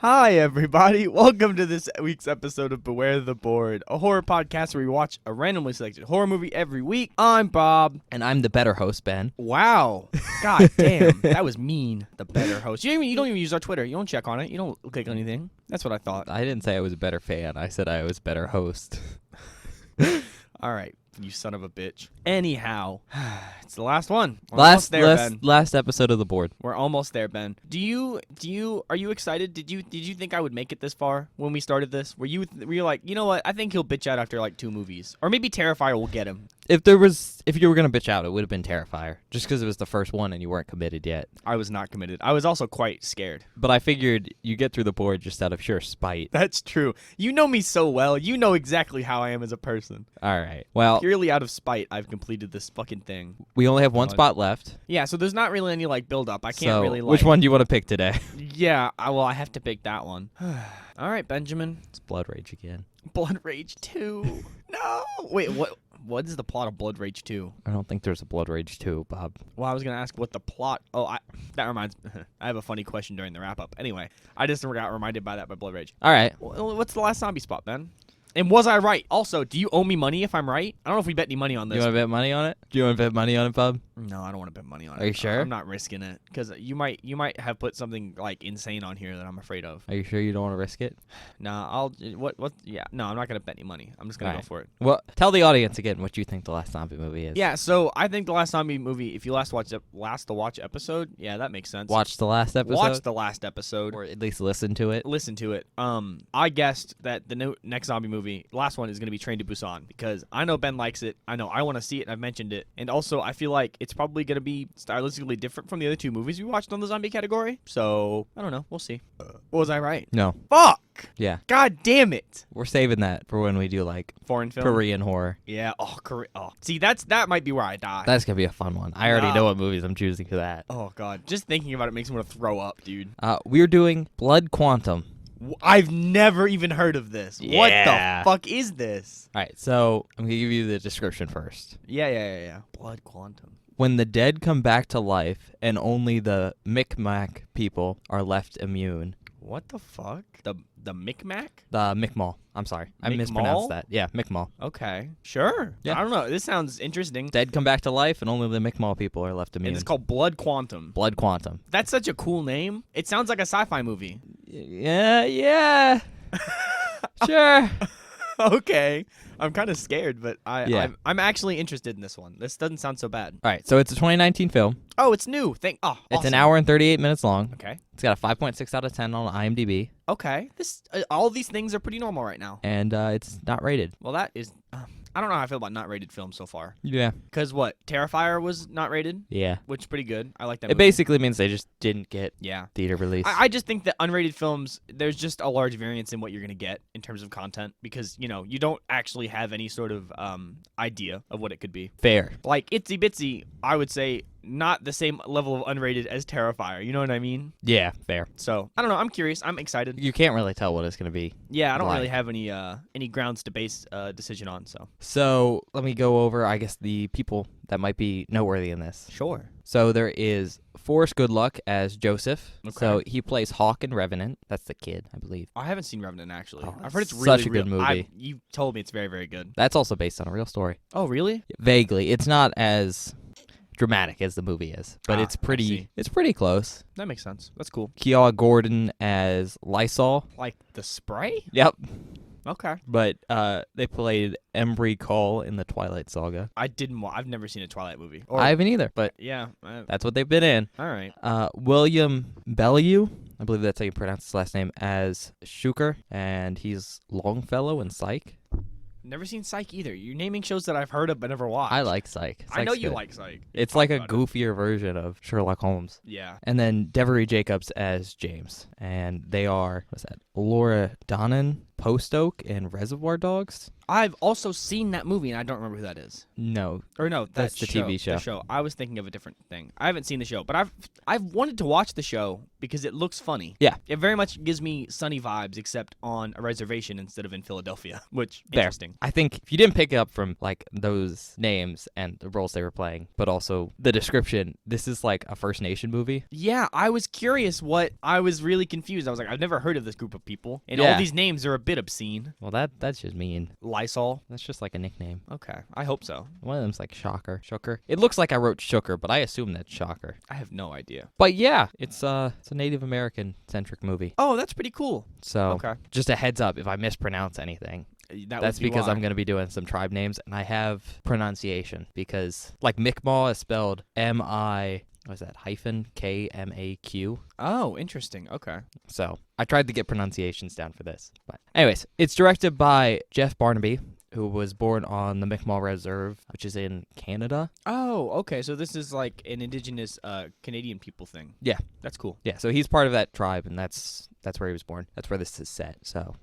Hi, everybody. Welcome to this week's episode of Beware the Board, a horror podcast where we watch a randomly selected horror movie every week. I'm Bob. And I'm the better host, Ben. Wow. God damn. That was mean. The better host. You don't even use our Twitter. You don't check on it. You don't click on anything. That's what I thought. I didn't say I was a better fan. I said I was a better host. All right. You son of a bitch. Anyhow, it's the last one. We're almost there, Ben. Last episode of the board. We're almost there, Ben. Are you excited? Did you think I would make it this far when we started this? Were you like, you know what? I think he'll bitch out after like 2 movies. Or maybe Terrifier will get him. If you were gonna bitch out, it would have been Terrifier, just because it was the first one and you weren't committed yet. I was not committed. I was also quite scared. But I figured you get through the board just out of sheer spite. That's true. You know me so well. You know exactly how I am as a person. All right. Well, Purely out of spite, I've completed this fucking thing. we only have one spot left. Yeah, so there's not really any like build up. I can't So, really like. which one do you want to pick today? Yeah, I have to pick that one. All right, Benjamin. It's Blood Rage again. Blood Rage 2. No. Wait, what is the plot of Blood Rage 2? I don't think there's a Blood Rage 2, Bob. Well, I was going to ask what the plot... that reminds me. I have a funny question during the wrap-up. Anyway, I just got reminded by that by Blood Rage. All right. What's the last zombie spot, Ben? And was I right? Also, do you owe me money if I'm right? I don't know if we bet any money on this. You want to bet money on it? Do you want to bet money on it, Bob? No, I don't want to bet money on it. Are you sure? I'm not risking it because you might have put something like insane on here that I'm afraid of. Are you sure you don't want to risk it? Nah, yeah, no, I'm not gonna bet any money. I'm just gonna go for it. Well, tell the audience again what you think the last zombie movie is. Yeah, so I think the last zombie movie, if you last to watch episode, yeah, that makes sense. Watch the last episode. Watch the last episode. Or at least listen to it. Listen to it. I guessed that the next zombie movie, last one, is gonna be Train to Busan because I know Ben likes it. I know I want to see it. And I've mentioned it, and also I feel like it's probably gonna be stylistically different from the other 2 movies we watched on the zombie category. So I don't know. We'll see. Was I right? No. Fuck. Yeah. God damn it. We're saving that for when we do like Foreign film. Korean horror. Yeah. Oh, Korea. Oh, see, that might be where I die. That's gonna be a fun one. I already know what movies I'm choosing for that. Oh God, just thinking about it makes me want to throw up, dude. We're doing Blood Quantum. I've never even heard of this. Yeah. What the fuck is this? All right, so I'm gonna give you the description first. Yeah. Blood Quantum. When the dead come back to life and only the Micmac people are left immune. What the fuck? The Micmac? The Mi'kmaq. I'm sorry. I Mi'kmaq? mispronounced that. Yeah, Mi'kmaq. Okay. Sure. Yeah. I don't know. This sounds interesting. Dead come back to life and only the Mi'kmaq people are left immune. And it's called Blood Quantum. Blood Quantum. That's such a cool name. It sounds like a sci-fi movie. Yeah. Sure. Okay. I'm kind of scared, but Yeah. I'm actually interested in this one. This doesn't sound so bad. All right, so it's a 2019 film. Oh, it's new. It's awesome. an hour and 38 minutes long. Okay. It's got a 5.6 out of 10 on IMDb, Okay. This all these things are pretty normal right now. and it's not rated. Well, that is. I don't know how I feel about not rated films so far. Yeah. Because what? Terrifier was not rated, Yeah. which is pretty good. I like that. It movie. basically means they just didn't get Yeah. theater release. I just think that unrated films, there's just a large variance in what you're going to get in terms of content because, you don't actually have any sort of idea of what it could be. Fair. Like, Itsy Bitsy, I would say not the same level of unrated as Terrifier. You know what I mean? Yeah, fair. So, I don't know. I'm curious. I'm excited. You can't really tell what it's going to be. Yeah, I don't Why? really have any grounds to base a decision on, so. So let me go over, I guess, the people that might be noteworthy in this. Sure. So there is Forrest Goodluck as Joseph. Okay. So he plays Hawk in Revenant. That's the kid, I believe. I haven't seen Revenant, actually. Oh, I've heard it's such really a good movie. You told me it's very, very good. That's also based on a real story. Oh, really? Vaguely. It's not as dramatic as the movie is, but Ah, it's I see. pretty close. That makes sense. That's cool. Kiara Gordon as Lysol. Like the spray? Yep. Okay. But they played Embry Cole in the Twilight Saga. I've never seen a Twilight movie. Or, I haven't either, but yeah. that's what they've been in. All right. William Bellew, I believe that's how you pronounce his last name, as Shooker, and he's Longfellow in Psych. Never seen Psych either. You're naming shows that I've heard of but never watched. I like Psych. I know Psych's you good. like Psych. It's Talk like a about it. goofier version of Sherlock Holmes. Yeah. And then Devery Jacobs as James. And they are, what's that, Laura Donnan, Post Oak, and Reservoir Dogs. I've also seen that movie, and I don't remember who that is. No. Or no, That's the TV show. The show. I was thinking of a different thing. I haven't seen the show, but I've wanted to watch the show because it looks funny. Yeah. It very much gives me Sunny vibes, except on a reservation instead of in Philadelphia, which Fair. interesting. I think if you didn't pick up from like those names and the roles they were playing, but also the description, this is like a First Nation movie. Yeah, I was curious what I was really confused. I was like, I've never heard of this group of people, and Yeah. all these names are a bit obscene. Well, that's just mean. Lysol. That's just like a nickname. Okay, I hope so. One of them's like Shocker. Shooker. It looks like I wrote Shooker, but I assume that's Shocker. I have no idea. But yeah, it's a Native American centric movie. Oh, that's pretty cool. So Okay, just a heads up if I mispronounce anything. That's because I'm going to be doing some tribe names, and I have pronunciation because like Mi'kmaq is spelled M-I, what is that, hyphen K-M-A-Q. Oh, interesting. Okay. So I tried to get pronunciations down for this. But anyways, it's directed by Jeff Barnaby, who was born on the Mi'kmaq Reserve, which is in Canada. Oh, okay. So this is like an indigenous Canadian people thing. Yeah. That's cool. Yeah, so he's part of that tribe, and that's where he was born. That's where this is set. So,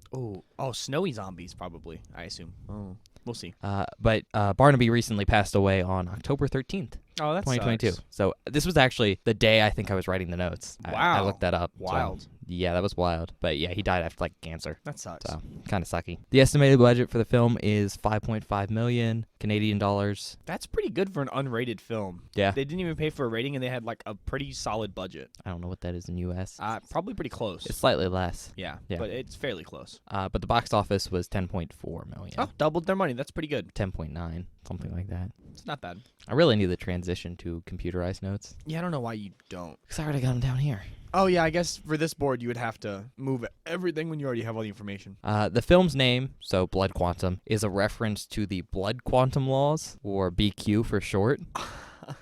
Oh, snowy zombies probably, I assume. Oh, we'll see. but Barnaby recently passed away on October 13th. Oh, that's 2022. So this was actually the day I think I was writing the notes. I Wow. looked that up. So, Wild. yeah, that was wild. But yeah, he died after like cancer. That sucks. So kind of sucky. The estimated budget for the film is 5.5 million Canadian dollars. That's pretty good for an unrated film. Yeah. They didn't even pay for a rating, and they had like a pretty solid budget. I don't know what that is in US. Probably pretty close. It's slightly less. Yeah, Yeah. but it's fairly close. But the box office was 10.4 million. Oh, doubled their money. That's pretty good. 10.9, something like that. It's not bad. I really need the transition to computerized notes Yeah, I don't know why you don't. because I already got them down here. Oh, yeah, I guess for this board, you would have to move everything when you already have all the information. The film's name, so Blood Quantum, is a reference to the Blood Quantum Laws, or BQ for short.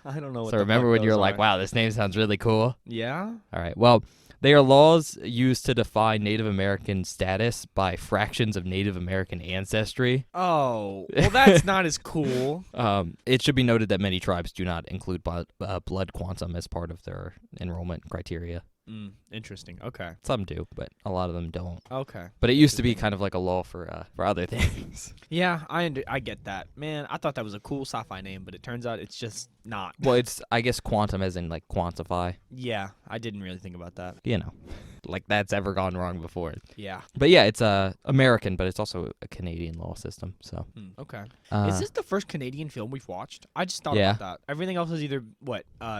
I don't know what So the remember fuck when you were those like, are. wow, this name sounds really cool? Yeah? All right, well, they are laws used to define Native American status by fractions of Native American ancestry. Oh, well, that's not as cool. It should be noted that many tribes do not include blood quantum as part of their enrollment criteria. Interesting. Okay. Some do, but a lot of them don't. Okay. But it used to be kind of like a law for other things. Yeah, I get that. Man, I thought that was a cool sci-fi name, but it turns out it's just not. Well, it's, I guess, quantum as in like quantify. Yeah, I didn't really think about that. You know, like that's ever gone wrong before. Yeah. But yeah, it's American, but it's also a Canadian law system. So Okay. uh, Is this the first Canadian film we've watched? I just thought Yeah. about that. Everything else is either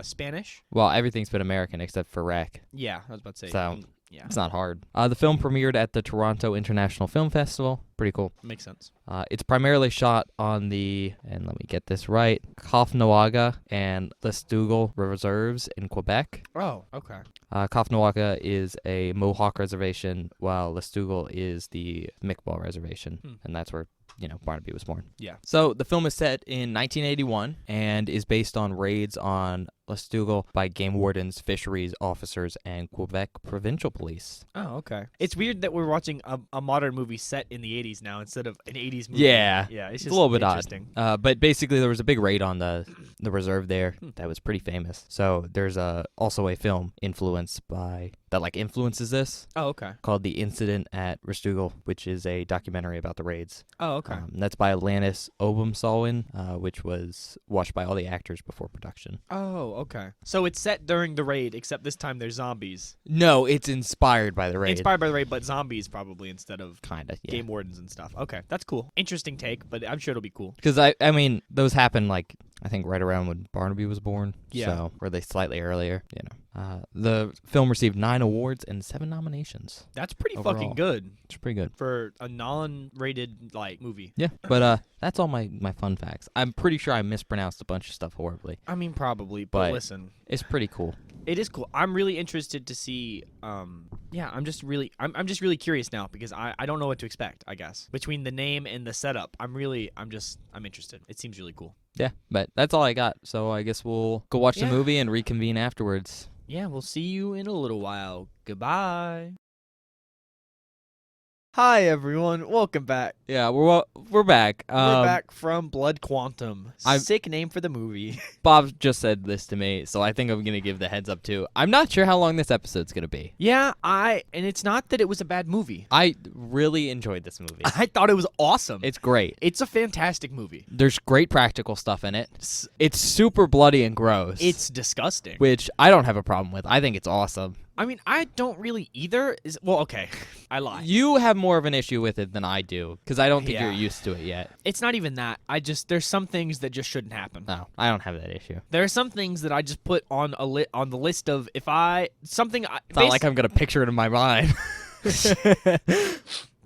Spanish? well, everything's been American except for Rec. Yeah, I was about to say. So- Yeah, It's not hard. The film premiered at the Toronto International Film Festival. Pretty cool. makes sense. It's primarily shot on the, and let me get this right, Kaufnawaga and Lestougal reserves in Quebec. Oh, okay. Kaufnawaga is a Mohawk reservation, while Lestougal is the Mi'kmaq reservation, and that's where Barnaby was born. Yeah. So the film is set in 1981 and is based on raids on Lestougal by game wardens, fisheries officers, and Quebec provincial police. Oh, okay. It's weird that we're watching a modern movie set in the 80s now instead of an 80s movie. Yeah. Yeah, it's It's just a little bit odd. interesting. But basically, there was a big raid on the reserve there that was pretty famous. So there's also a film influenced by that influences this Oh, okay. called The Incident at Restougal, which is a documentary about the raids. Oh, okay. That's by Lannis Obumsawin, which was watched by all the actors before production. Oh, okay. So it's set during the raid, except this time there's zombies. No, it's inspired by the raid. Inspired by the raid, but zombies probably instead of Kinda, yeah. game wardens and stuff. Okay, that's cool. Interesting take, but I'm sure it'll be cool. Because I mean, those happened I think right around when Barnaby was born. Yeah. So were they slightly earlier? The film received 9 awards and 7 nominations. That's pretty Overall. fucking good It's pretty good. for a non-rated movie. Yeah, but that's all my fun facts. I'm pretty sure I mispronounced a bunch of stuff horribly. I mean, probably, but But- listen, It's pretty cool. it is cool. I'm really interested to see. I'm just really curious now because I don't know what to expect. I guess between the name and the setup, I'm interested. It seems really cool. Yeah, but that's all I got. So I guess we'll go watch the Yeah. movie and reconvene afterwards. Yeah, we'll see you in a little while. Goodbye. Hi everyone, welcome back. Yeah, we're back. We're back from Blood Quantum. I'm- Sick name for the movie. Bob just said this to me, so I think I'm gonna give the heads up too. I'm not sure how long this episode's gonna be. Yeah, and it's not that it was a bad movie. I really enjoyed this movie. I thought it was awesome. It's great. It's a fantastic movie. There's great practical stuff in it. It's super bloody and gross. It's disgusting. which I don't have a problem with. I think it's awesome. I mean, I don't really either. Well, okay, I lie. You have more of an issue with it than I do, because I don't think Yeah. you're used to it yet. It's not even that. There's some things that just shouldn't happen. No, I don't have that issue. There are some things that I just put on on the list of if I something. It's not like I'm gonna picture it in my mind.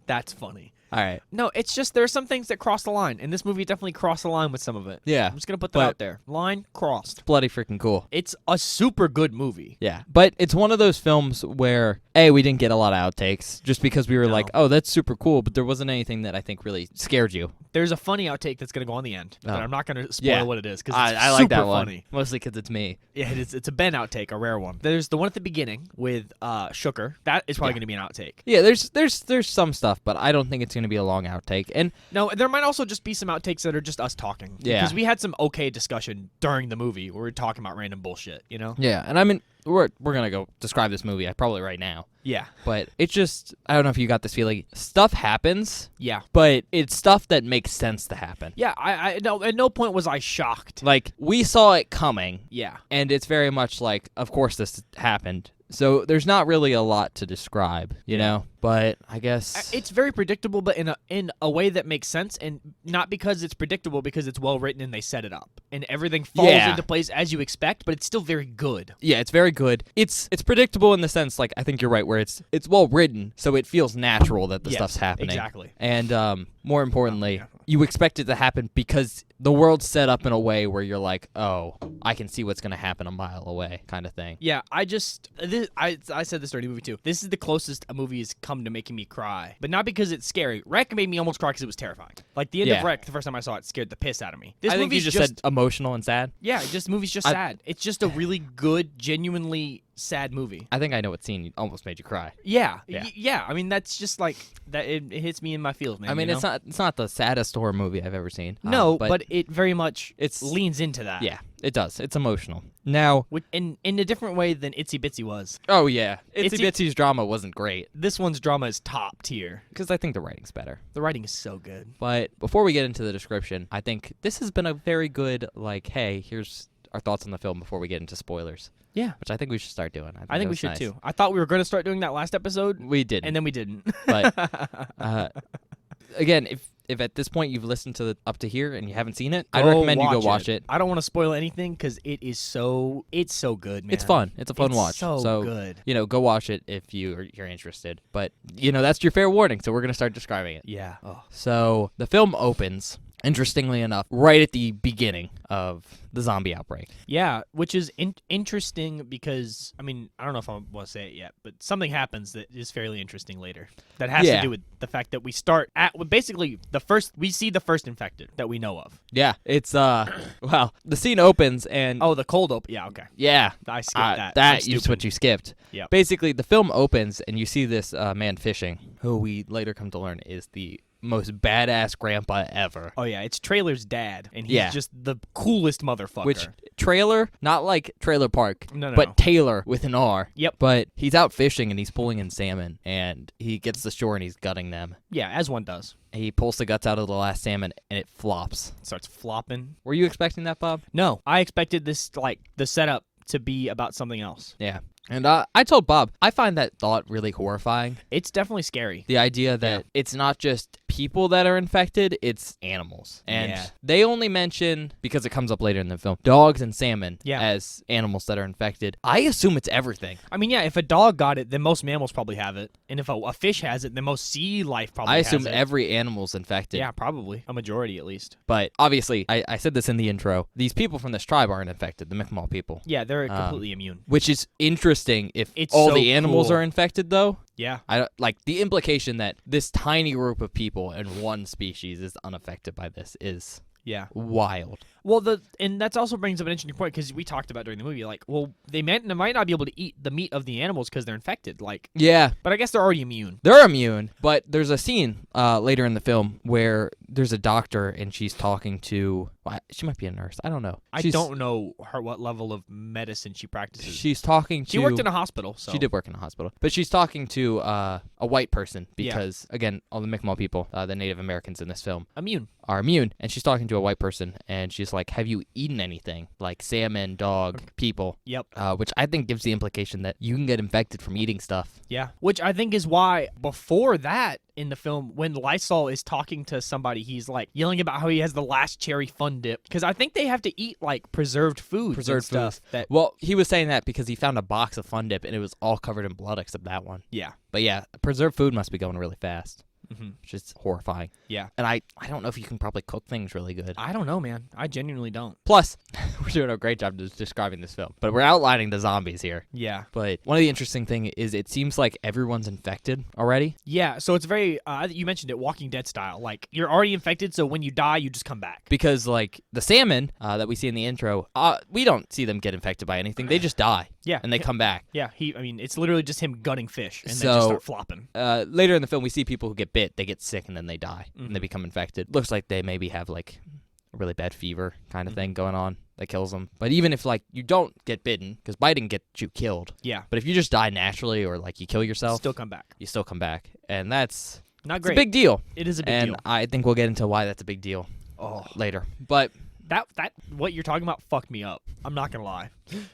That's funny. All right. No, it's just there are some things that cross the line, and this movie definitely crossed the line with some of it. Yeah. I'm just gonna put that But- out there. Line crossed. Bloody freaking cool. It's a super good movie. Yeah. But it's one of those films where, A, we didn't get a lot of outtakes just because we were No. like, oh, that's super cool, but there wasn't anything that I think really scared you. There's a funny outtake that's gonna go on the end, but Oh. I'm not gonna spoil Yeah. what it is because it's I like super that one. funny. Mostly because it's me. Yeah, it's a Ben outtake, a rare one. There's the one at the beginning with Shooker. That is probably Yeah. gonna be an outtake. Yeah, there's some stuff, but I don't think it's going to be a long outtake. And No, there might also just be some outtakes that are just us talking. Yeah. Because we had some okay discussion during the movie where we were talking about random bullshit, you know? yeah, and I mean, we're going to go describe this movie probably right now. Yeah. But it's just, I don't know if you got this feeling. Stuff happens, Yeah. but it's stuff that makes sense to happen. Yeah, I no, at no point was I shocked. Like, we saw it coming, Yeah. and it's very much like, of course this happened. So there's not really a lot to describe, you know? But I guess It's very predictable, but in a way that makes sense, and not because it's predictable, because it's well written and they set it up, and everything falls Yeah. into place as you expect. But it's still very good. yeah, it's very good. It's predictable in the sense, like, I think you're right, where it's well written, so it feels natural that the Yes, stuff's happening. exactly. And more importantly, yeah. you expect it to happen because the world's set up in a way where you're like, oh, I can see what's going to happen a mile away, kind of thing. Yeah, I said this during the movie too. This is the closest a movie has come to making me cry, but not because it's scary. Wreck made me almost cry because it was terrifying. Like the end Yeah. of Wreck, the first time I saw it, scared the piss out of me. This I think you movie's just said emotional and sad. yeah, this movie's just sad. It's just a really good, genuinely sad movie. I think I know what scene almost made you cry. Yeah, Yeah. yeah. I mean, that's just like that. It hits me in my feels, man. I mean, you know? it's not the saddest horror movie I've ever seen. No, but it very much it's leans into that. yeah, it does. It's emotional. Now, In a different way than Itsy Bitsy was. oh yeah, Itsy Itsy- Bitsy's drama wasn't great This one's drama is top tier. because I think the writing's better. The writing is so good. But before we get into the description, I think this has been a very good, like, hey, here's our thoughts on the film before we get into spoilers, Yeah, which I think we should start doing. I think that we was should nice. too. I thought we were going to start doing that last episode, We didn't. and then we didn't. But again, if at this point you've listened to up to here and you haven't seen it, I'd Go recommend you go watch it. I don't want to spoil anything because it's so good, man. It's fun. It's a fun It's watch. So good. You know, go watch it if you're interested. But you know, that's your fair warning. So we're gonna start describing it. Yeah. Oh. So the film opens, interestingly enough, right at the beginning of the zombie outbreak. Yeah, which is interesting because, I mean, I don't know if I want to say it yet, but something happens that is fairly interesting later. That has Yeah. to do with the fact that we start basically we see the first infected that we know of. Yeah, it's well, the scene opens and Oh, the cold open. Yeah, okay. yeah, I skipped that. I'm That is stupid. what you skipped. Yep. Basically, the film opens and you see this man fishing, who we later come to learn is the most badass grandpa ever. Oh, yeah, it's Trailer's dad, and he's Yeah. just the coolest motherfucker. Which trailer, not like trailer park, No. but Taylor with an R. Yep. But he's out fishing and he's pulling in salmon and he gets to shore and he's gutting them. Yeah, as one does. He pulls the guts out of the last salmon and it flops. Starts flopping. Were you expecting that, Bob? No, I expected this, like, the setup to be about something else. Yeah. And I told Bob, I find that thought really horrifying. It's definitely scary. The idea that it's not just people that are infected, it's animals. And Yeah. they only mention, because it comes up later in the film, dogs and salmon Yeah. as animals that are infected. I assume it's everything. I mean, yeah, if a dog got it, then most mammals probably have it. And if a fish has it, then most sea life probably I has assume it. every animal's infected. Yeah, probably. A majority, at least. But obviously, I said this in the intro, these people from this tribe aren't infected, the Mi'kmaq people. Yeah, they're completely immune. Which is interesting if It's all so the animals cool. are infected, though. Yeah. I don't, like the implication that this tiny group of people and one species is unaffected by this is Yeah. wild. Well, and that also brings up an interesting point because we talked about during the movie, like, well, they might not be able to eat the meat of the animals because they're infected, like. Yeah. But I guess they're already immune. They're immune, but there's a scene later in the film where there's a doctor and she's talking to. Well, she might be a nurse. I don't know. I don't know what level of medicine she practices. She's talking to. She worked in a hospital. So. She did work in a hospital, but she's talking to a white person because again, all the Mi'kmaq people, the Native Americans in this film, are immune, and she's talking to a white person, and she's like, "Have you eaten anything like salmon, dog, people?" Yep. Which I think gives the implication that you can get infected from eating stuff. Yeah. Which I think is why before that in the film, when Lysol is talking to somebody, he's like yelling about how he has the last cherry fun dip because I think they have to eat like preserved food. Well, he was saying that because he found a box of Fun Dip and it was all covered in blood except that one. Yeah. But yeah, preserved food must be going really fast. Mm-hmm. Which is horrifying. Yeah. And I don't know if you can probably cook things really good. I don't know, man. I genuinely don't. Plus, we're doing a great job describing this film, but we're outlining the zombies here. Yeah. But one of the interesting things is it seems like everyone's infected already. Yeah, so it's very, you mentioned it, Walking Dead style. Like, you're already infected, so when you die, you just come back. Because, like, the salmon that we see in the intro, we don't see them get infected by anything. They just die. Yeah. And they come back. Yeah, it's literally just him gutting fish, and then just start flopping. Later in the film, we see people who get bit, they get sick, and then they die, and they become infected. Looks like they maybe have, like, a really bad fever kind of thing going on that kills them. But even if, like, you don't get bitten, because biting gets you killed. Yeah. But if you just die naturally or, like, you kill yourself. Still come back. You still come back. And that's not great. It's a big deal. It is a big deal. And I think we'll get into why that's a big deal later. But that what you're talking about fucked me up. I'm not going to lie.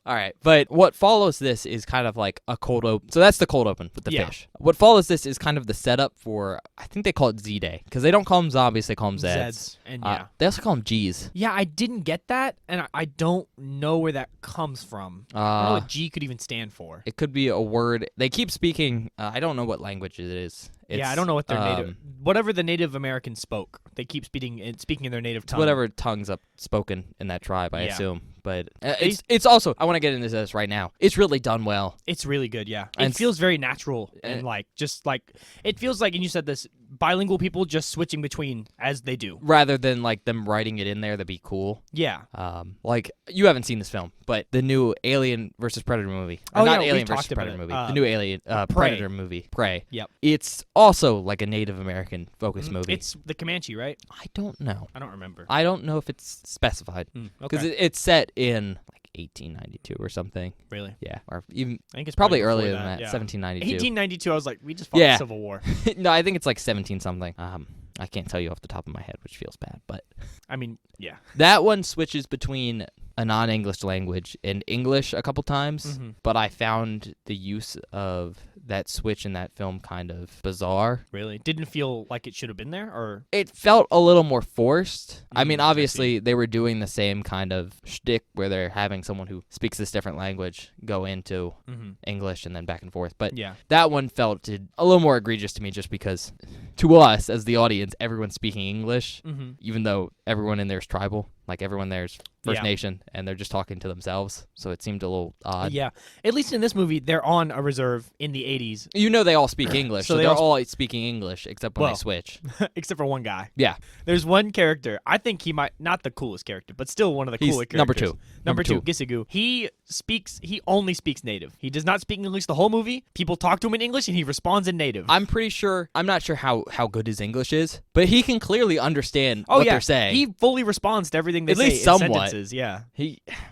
All right. But what follows this is kind of like a cold open. So that's the cold open with the fish. What follows this is kind of the setup for, I think they call it Z-Day. Because they don't call them zombies, they call them Zeds. And they also call them Gs. Yeah, I didn't get that, and I don't know where that comes from. I don't know what G could even stand for. It could be a word. They keep speaking, I don't know what language it is. I don't know what their native, whatever the Native Americans spoke. They keep speaking in their native tongue. Whatever tongue's spoken in that tribe, I assume. But it's also, I want to get into this right now. It's really done well. It's really good, yeah. It feels very natural and it feels like, and you said this, bilingual people just switching between as they do. Rather than like them writing it in there to be cool. Yeah. Like, you haven't seen this film, but the new Alien vs. Predator movie. Alien vs. Predator movie. The new Alien Predator movie, Prey. Yep. It's also like a Native American focused movie. It's the Comanche, right? I don't know. I don't remember. I don't know if it's specified. Because it's set in like 1892 or something. Really? Yeah. Or even, I think it's probably earlier than that. Yeah. 1792. 1892, I was like, we just fought the Civil War. No, I think it's like 17 something. I can't tell you off the top of my head, which feels bad, but I mean, yeah. That one switches between a non-English language and English a couple times, but I found the use of that switch in that film kind of bizarre. Really? Didn't feel like it should have been there, or? It felt a little more forced. I mean, obviously, they were doing the same kind of shtick where they're having someone who speaks this different language go into English and then back and forth. But that one felt a little more egregious to me just because, to us, as the audience, everyone's speaking English, even though everyone in there is tribal. Like, everyone there's First Nation, and they're just talking to themselves, so it seemed a little odd. Yeah. At least in this movie, they're on a reserve in the 80s. You know they all speak English, so they're all speaking English, except when they switch. Except for one guy. Yeah. There's one character, I think he might, not the coolest character, but still one of the cooler characters. Number two, Gisigu. He only speaks Native. He does not speak English the whole movie. People talk to him in English, and he responds in Native. I'm not sure how good his English is, but he can clearly understand what they're saying. He fully responds to everything they say. At least somewhat. Sentences. Yeah.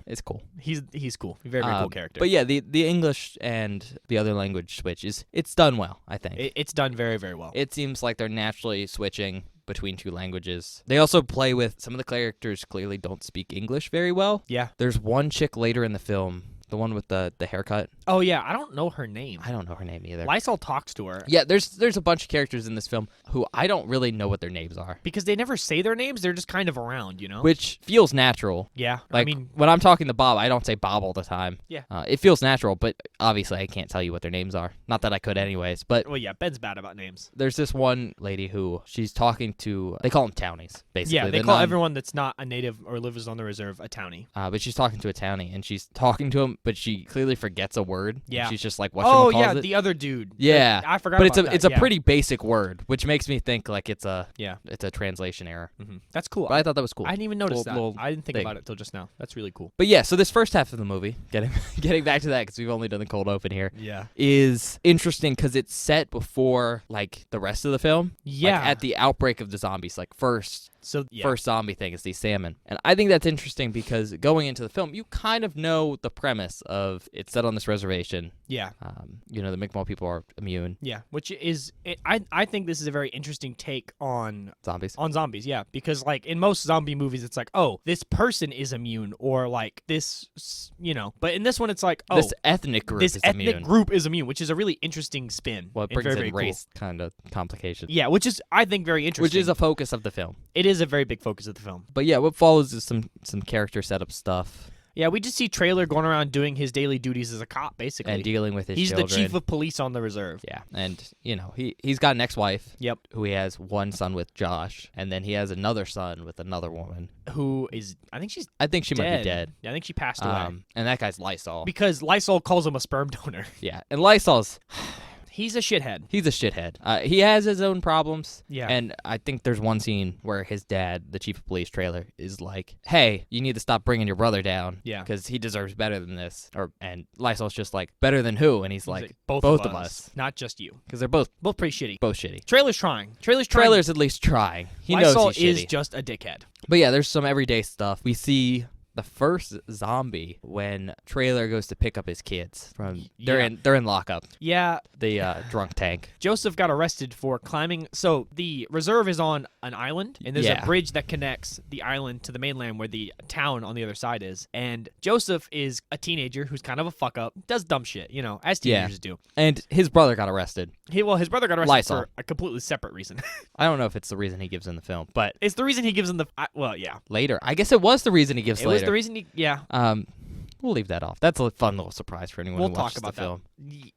It's cool. He's cool. Very, very cool character. But yeah, the English and the other language switch it's done well, I think. It's done very, very well. It seems like they're naturally switching between two languages. They also play with some of the characters clearly don't speak English very well. Yeah. There's one chick later in the film, the one with the haircut. Oh, yeah. I don't know her name. I don't know her name either. Lysol talks to her. Yeah, there's a bunch of characters in this film who I don't really know what their names are. Because they never say their names. They're just kind of around, you know? Which feels natural. Yeah. Like, I mean, when I'm talking to Bob, I don't say Bob all the time. Yeah. It feels natural, but obviously I can't tell you what their names are. Not that I could anyways, but... Well, yeah, Ben's bad about names. There's this one lady who she's talking to... They call them townies, basically. Yeah, they call everyone that's not a native or lives on the reserve a townie. But she's talking to a townie, and she's talking to him but she clearly forgets a word. Yeah. She's just like, oh, whatchamacallit yeah, it? the other dude. Yeah. I forgot But about that. it's a yeah. pretty basic word, which makes me think like it's a translation error. That's cool. But I thought that was cool. I didn't even notice that. Little I didn't think thing. about it till just now. That's really cool. But yeah, so this first half of the movie, getting back to that because we've only done the cold open here, Yeah. is interesting because it's set before like the rest of the film. Yeah. Like, at the outbreak of the zombies, like first zombie thing is these salmon. And I think that's interesting because going into the film, you kind of know the premise of it's set on this reservation. Yeah. The Mi'kmaq people are immune. Yeah, which is I think this is a very interesting take on Zombies. zombies, yeah, because like in most zombie movies it's like, oh, this person is immune or like this, but in this one it's like, oh, this ethnic group this is ethnic immune. group is immune, which is a really interesting spin. Well, it and brings very, in very race kind of complication. Cool. Yeah, which is I think very interesting. Which is a focus of the film. It is a very big focus of the film. But yeah, what follows is some character setup stuff. Yeah, we just see Trailer going around doing his daily duties as a cop, basically. And dealing with his He's children. the chief of police on the reserve. Yeah, and he's got an ex-wife. Yep. Who he has one son with, Josh, and then he has another son with another woman. Who is? I think she might be dead. Yeah, I think she passed away. And that guy's Lysol. Because Lysol calls him a sperm donor. Yeah, and Lysol's. He's a shithead. He's a shithead. He has his own problems. Yeah. And I think there's one scene where his dad, the chief of police, Trailer, is like, "Hey, you need to stop bringing your brother down. Yeah. Because he deserves better than this." And Lysol's just like, "Better than who?" And he's like, both of us. Not just you. Because they're both pretty shitty. Both shitty. Trailer's trying. Trailer's at least trying. He Lysol knows he's is shitty. just a dickhead. But yeah, there's some everyday stuff. We see the first zombie when Trailer goes to pick up his kids from they're in lockup. Yeah. The drunk tank. Joseph got arrested for climbing. So the reserve is on an island, and there's a bridge that connects the island to the mainland where the town on the other side is. And Joseph is a teenager who's kind of a fuck up, does dumb shit, as teenagers do. And his brother got arrested. His brother got arrested Lysol. for a completely separate reason. I don't know if it's the reason he gives in the film, but it's the reason he gives in the later. I guess it was the reason he gives later. It was the reason We'll leave that off. That's a fun little surprise for anyone who watches the film.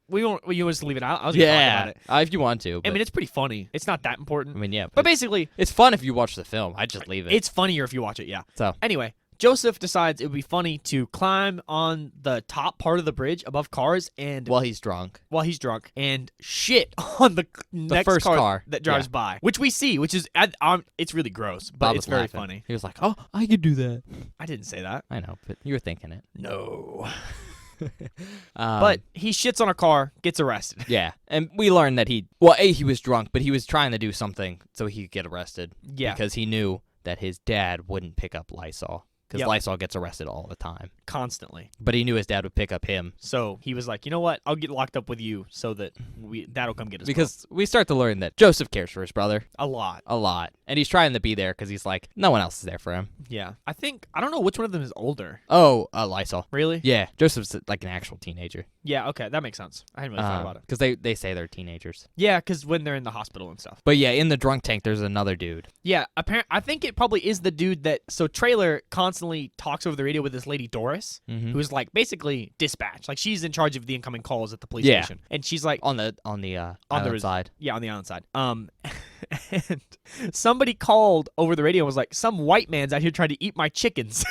We won't. You want us to leave it out? I was gonna talk about it. If you want to. I mean, it's pretty funny. It's not that important. I mean, yeah. But basically, it's fun if you watch the film. I'd just leave it. It's funnier if you watch it. Yeah. So anyway, Joseph decides it would be funny to climb on the top part of the bridge above cars and while he's drunk and shit on the next first car that drives by, which we see, which is it's really gross, but Bob it's very funny. He was like, "Oh, I could do that." I didn't say that. I know, but you were thinking it. No. But he shits on a car, gets arrested. Yeah, and we learned that he was drunk, but he was trying to do something so he could get arrested. Yeah, because he knew that his dad wouldn't pick up Lysol. Because Lysol gets arrested all the time. Constantly. But he knew his dad would pick up him. So he was like, you know what? I'll get locked up with you so that that'll come get us. Because we start to learn that Joseph cares for his brother. A lot. And he's trying to be there because he's like, no one else is there for him. Yeah. I don't know which one of them is older. Oh, Lysol. Really? Yeah. Joseph's like an actual teenager. Yeah, okay. That makes sense. I hadn't really thought about it. Because they say they're teenagers. Yeah, because when they're in the hospital and stuff. But yeah, in the drunk tank, there's another dude. Yeah, I think it probably is the dude that... So Trailer constantly talks over the radio with this lady Doris, who's like basically dispatch. Like she's in charge of the incoming calls at the police station. And she's like... On the island side. Yeah, on the island side. And somebody called over the radio and was like, some white man's out here trying to eat my chickens.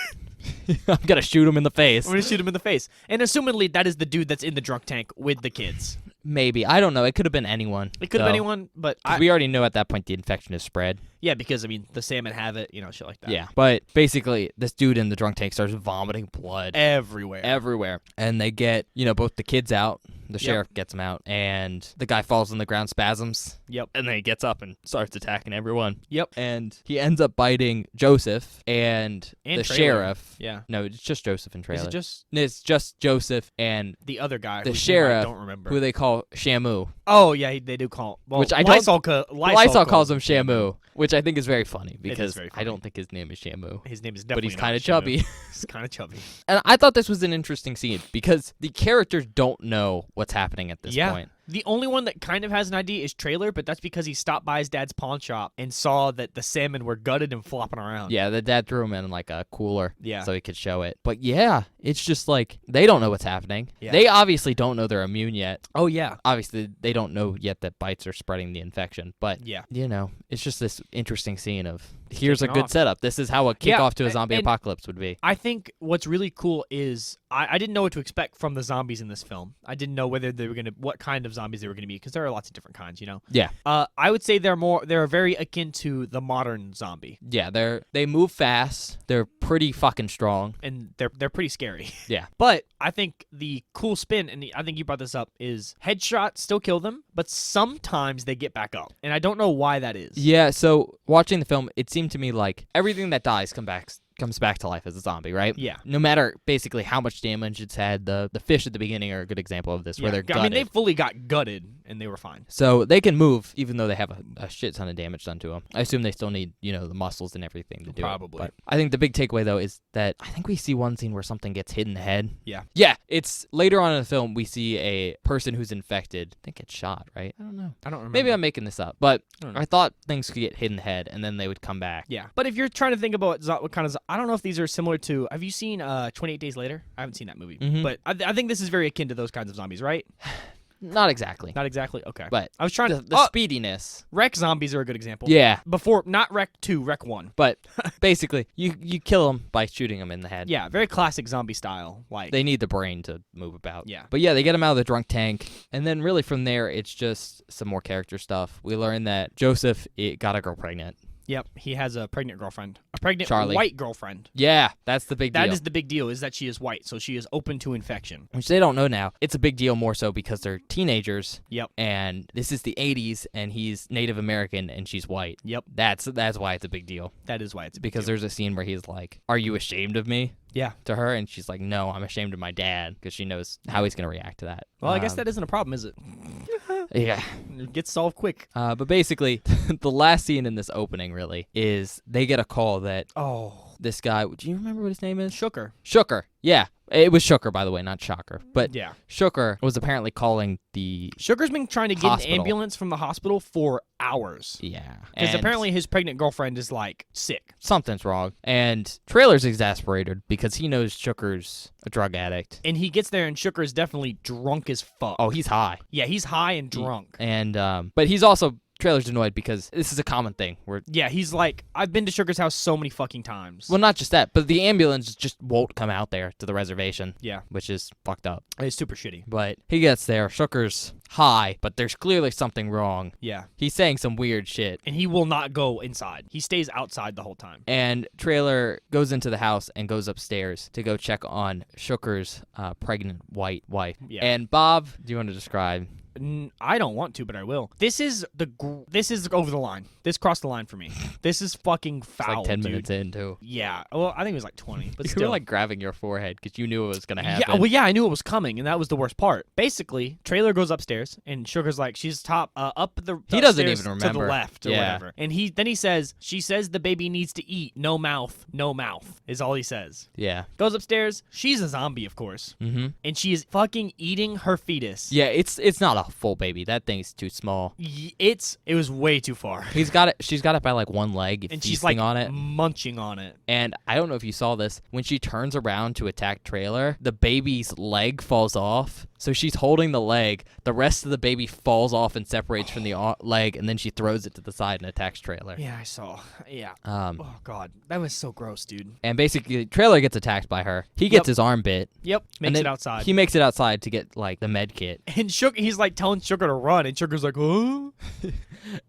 I'm going to shoot him in the face. I'm going to shoot him in the face. And assumedly, that is the dude that's in the drunk tank with the kids. Maybe. I don't know. It could have been anyone. It could have been anyone, but... we already know at that point the infection is spread. Yeah, because, I mean, the salmon have it, shit like that. Yeah, but basically, this dude in the drunk tank starts vomiting blood. Everywhere. And they get, both the kids out. The sheriff gets him out, and the guy falls on the ground, spasms. Yep. And then he gets up and starts attacking everyone. Yep. And he ends up biting Joseph and the Trailer. Sheriff. Yeah. No, it's just Joseph and Trailer. It's just Joseph and the other guy. The sheriff, I don't remember. who they call Shamu. Oh, yeah, they do call him. Well, which Lysol calls him Shamu, which I think is very funny because I don't think his name is Shamu. His name is But definitely he's kind of chubby. He's kind of chubby. And I thought this was an interesting scene because the characters don't know what's happening at this point. The only one that kind of has an ID is Trailer, but that's because he stopped by his dad's pawn shop and saw that the salmon were gutted and flopping around. Yeah, the dad threw him in like a cooler so he could show it. But yeah, it's just like they don't know what's happening. Yeah. They obviously don't know they're immune yet. Oh, yeah. Obviously, they don't know yet that bites are spreading the infection. But, Yeah. you know, it's just this interesting scene of here's a Taking good off. setup. This is how a kickoff to a zombie and apocalypse would be. I think what's really cool is I didn't know what to expect from the zombies in this film. I didn't know whether they were what kind of zombies they were gonna be, because there are lots of different kinds, you know. Yeah. I would say they're very akin to the modern zombie, Yeah, they move fast. They're pretty fucking strong. and they're pretty scary. Yeah. But I think the cool spin, and I think you brought this up, is headshots still kill them, but sometimes they get back up, and I don't know why that is. Yeah, so watching the film, it seemed to me like everything that dies comes back to life as a zombie, right? Yeah. No matter basically how much damage it's had. The fish at the beginning are a good example of this, where they're gutted. I mean, they fully got gutted, and they were fine. So they can move, even though they have a shit ton of damage done to them. I assume they still need, the muscles and everything to do Probably. it. But I think the big takeaway, though, is that I think we see one scene where something gets hit in the head. Yeah. Yeah, it's later on in the film, we see a person who's infected. I think it's shot, right? I don't know. I don't remember. Maybe I'm making this up, but I don't know. I thought things could get hit in the head, and then they would come back. Yeah, but if you're trying to think about what kind of, I don't know if these are similar to. Have you seen 28 Days Later? I haven't seen that movie, Mhm. but I think this is very akin to those kinds of zombies, right? Not exactly. Not exactly. Okay, But I was trying the to. speediness. Wreck zombies are a good example. Yeah, Before, not Wreck 2, Wreck 1. but basically, you kill them by shooting them in the head. Yeah, very classic zombie style. Like They need the brain to move about. Yeah. But yeah, they get him out of the drunk tank. And then really from there, it's just some more character stuff. We learn that Joseph got a girl pregnant. Yep, he has a pregnant girlfriend, a pregnant Charlie. white girlfriend. Yeah, that's the big deal. That is the big deal, is that she is white, so she is open to infection. Which they don't know now. It's a big deal more so because they're teenagers. Yep. And this is the 80s, and he's Native American, and she's white. Yep, That's why it's a big deal. that is why it's a big Because deal. there's a scene where he's like, "Are you ashamed of me?" Yeah. To her, and she's like, "No, I'm ashamed of my dad," because she knows how he's gonna react to that. Well, I guess that isn't a problem, is it? Yeah. It gets solved quick. But basically, the last scene in this opening really is they get a call that Oh, this guy. Do you remember what his name is? Shooker. Shooker. Yeah, it was Shooker, by the way, not Shocker. But Yeah. Shooker was apparently calling the Shooker's been trying to get Hospital. an ambulance from the hospital for hours. yeah, Because and apparently his pregnant girlfriend is, like, sick. something's wrong. And Trailer's exasperated because he knows Shooker's a drug addict. And he gets there, and Shooker is definitely drunk as fuck. Oh, he's high. Yeah, he's high and drunk. And but he's also Trailer's annoyed because this is a common thing where. Yeah, he's like, I've been to Shooker's house so many fucking times. Well, not just that, but the ambulance just won't come out there to the reservation. Yeah. Which is fucked up. It's super shitty. But he gets there. Shooker's high, but there's clearly something wrong. Yeah. He's saying some weird shit. And he will not go inside. He stays outside the whole time. And Trailer goes into the house and goes upstairs to go check on Shooker's pregnant white wife. Yeah. And Bob, do you want to describe? I don't want to, but I will. This is over the line. This crossed the line for me. This is fucking It's foul, like 10 dude. minutes in, too. Yeah. Well, I think it was like 20, but You still. were like grabbing your forehead because you knew it was going to happen. Yeah, well, yeah, I knew it was coming, and that was the worst part. Basically, Trailer goes upstairs, and Sugar's like, she's up the. He doesn't upstairs even to remember. the left or Yeah. whatever. And she says the baby needs to eat. No mouth, no mouth is all he says. Yeah. Goes upstairs. She's a zombie, of course, Mm-hmm. and she is fucking eating her fetus. Yeah, it's not a full baby. That thing's too small. It was way too far. She's got it by like one leg, And feasting she's like on it. munching on it. And I don't know if you saw this. When she turns around to attack Trailer, the baby's leg falls off. So she's holding the leg. The rest of the baby falls off and separates from the leg, and then she throws it to the side and attacks Trailer. Yeah, I saw. Yeah. Um, Oh god, that was so gross, dude. and basically, Trailer gets attacked by her. He gets his arm bit. Yep. and Makes then it outside. He makes it outside to get like the med kit. And he's like telling Sugar to run, and Sugar's like, huh?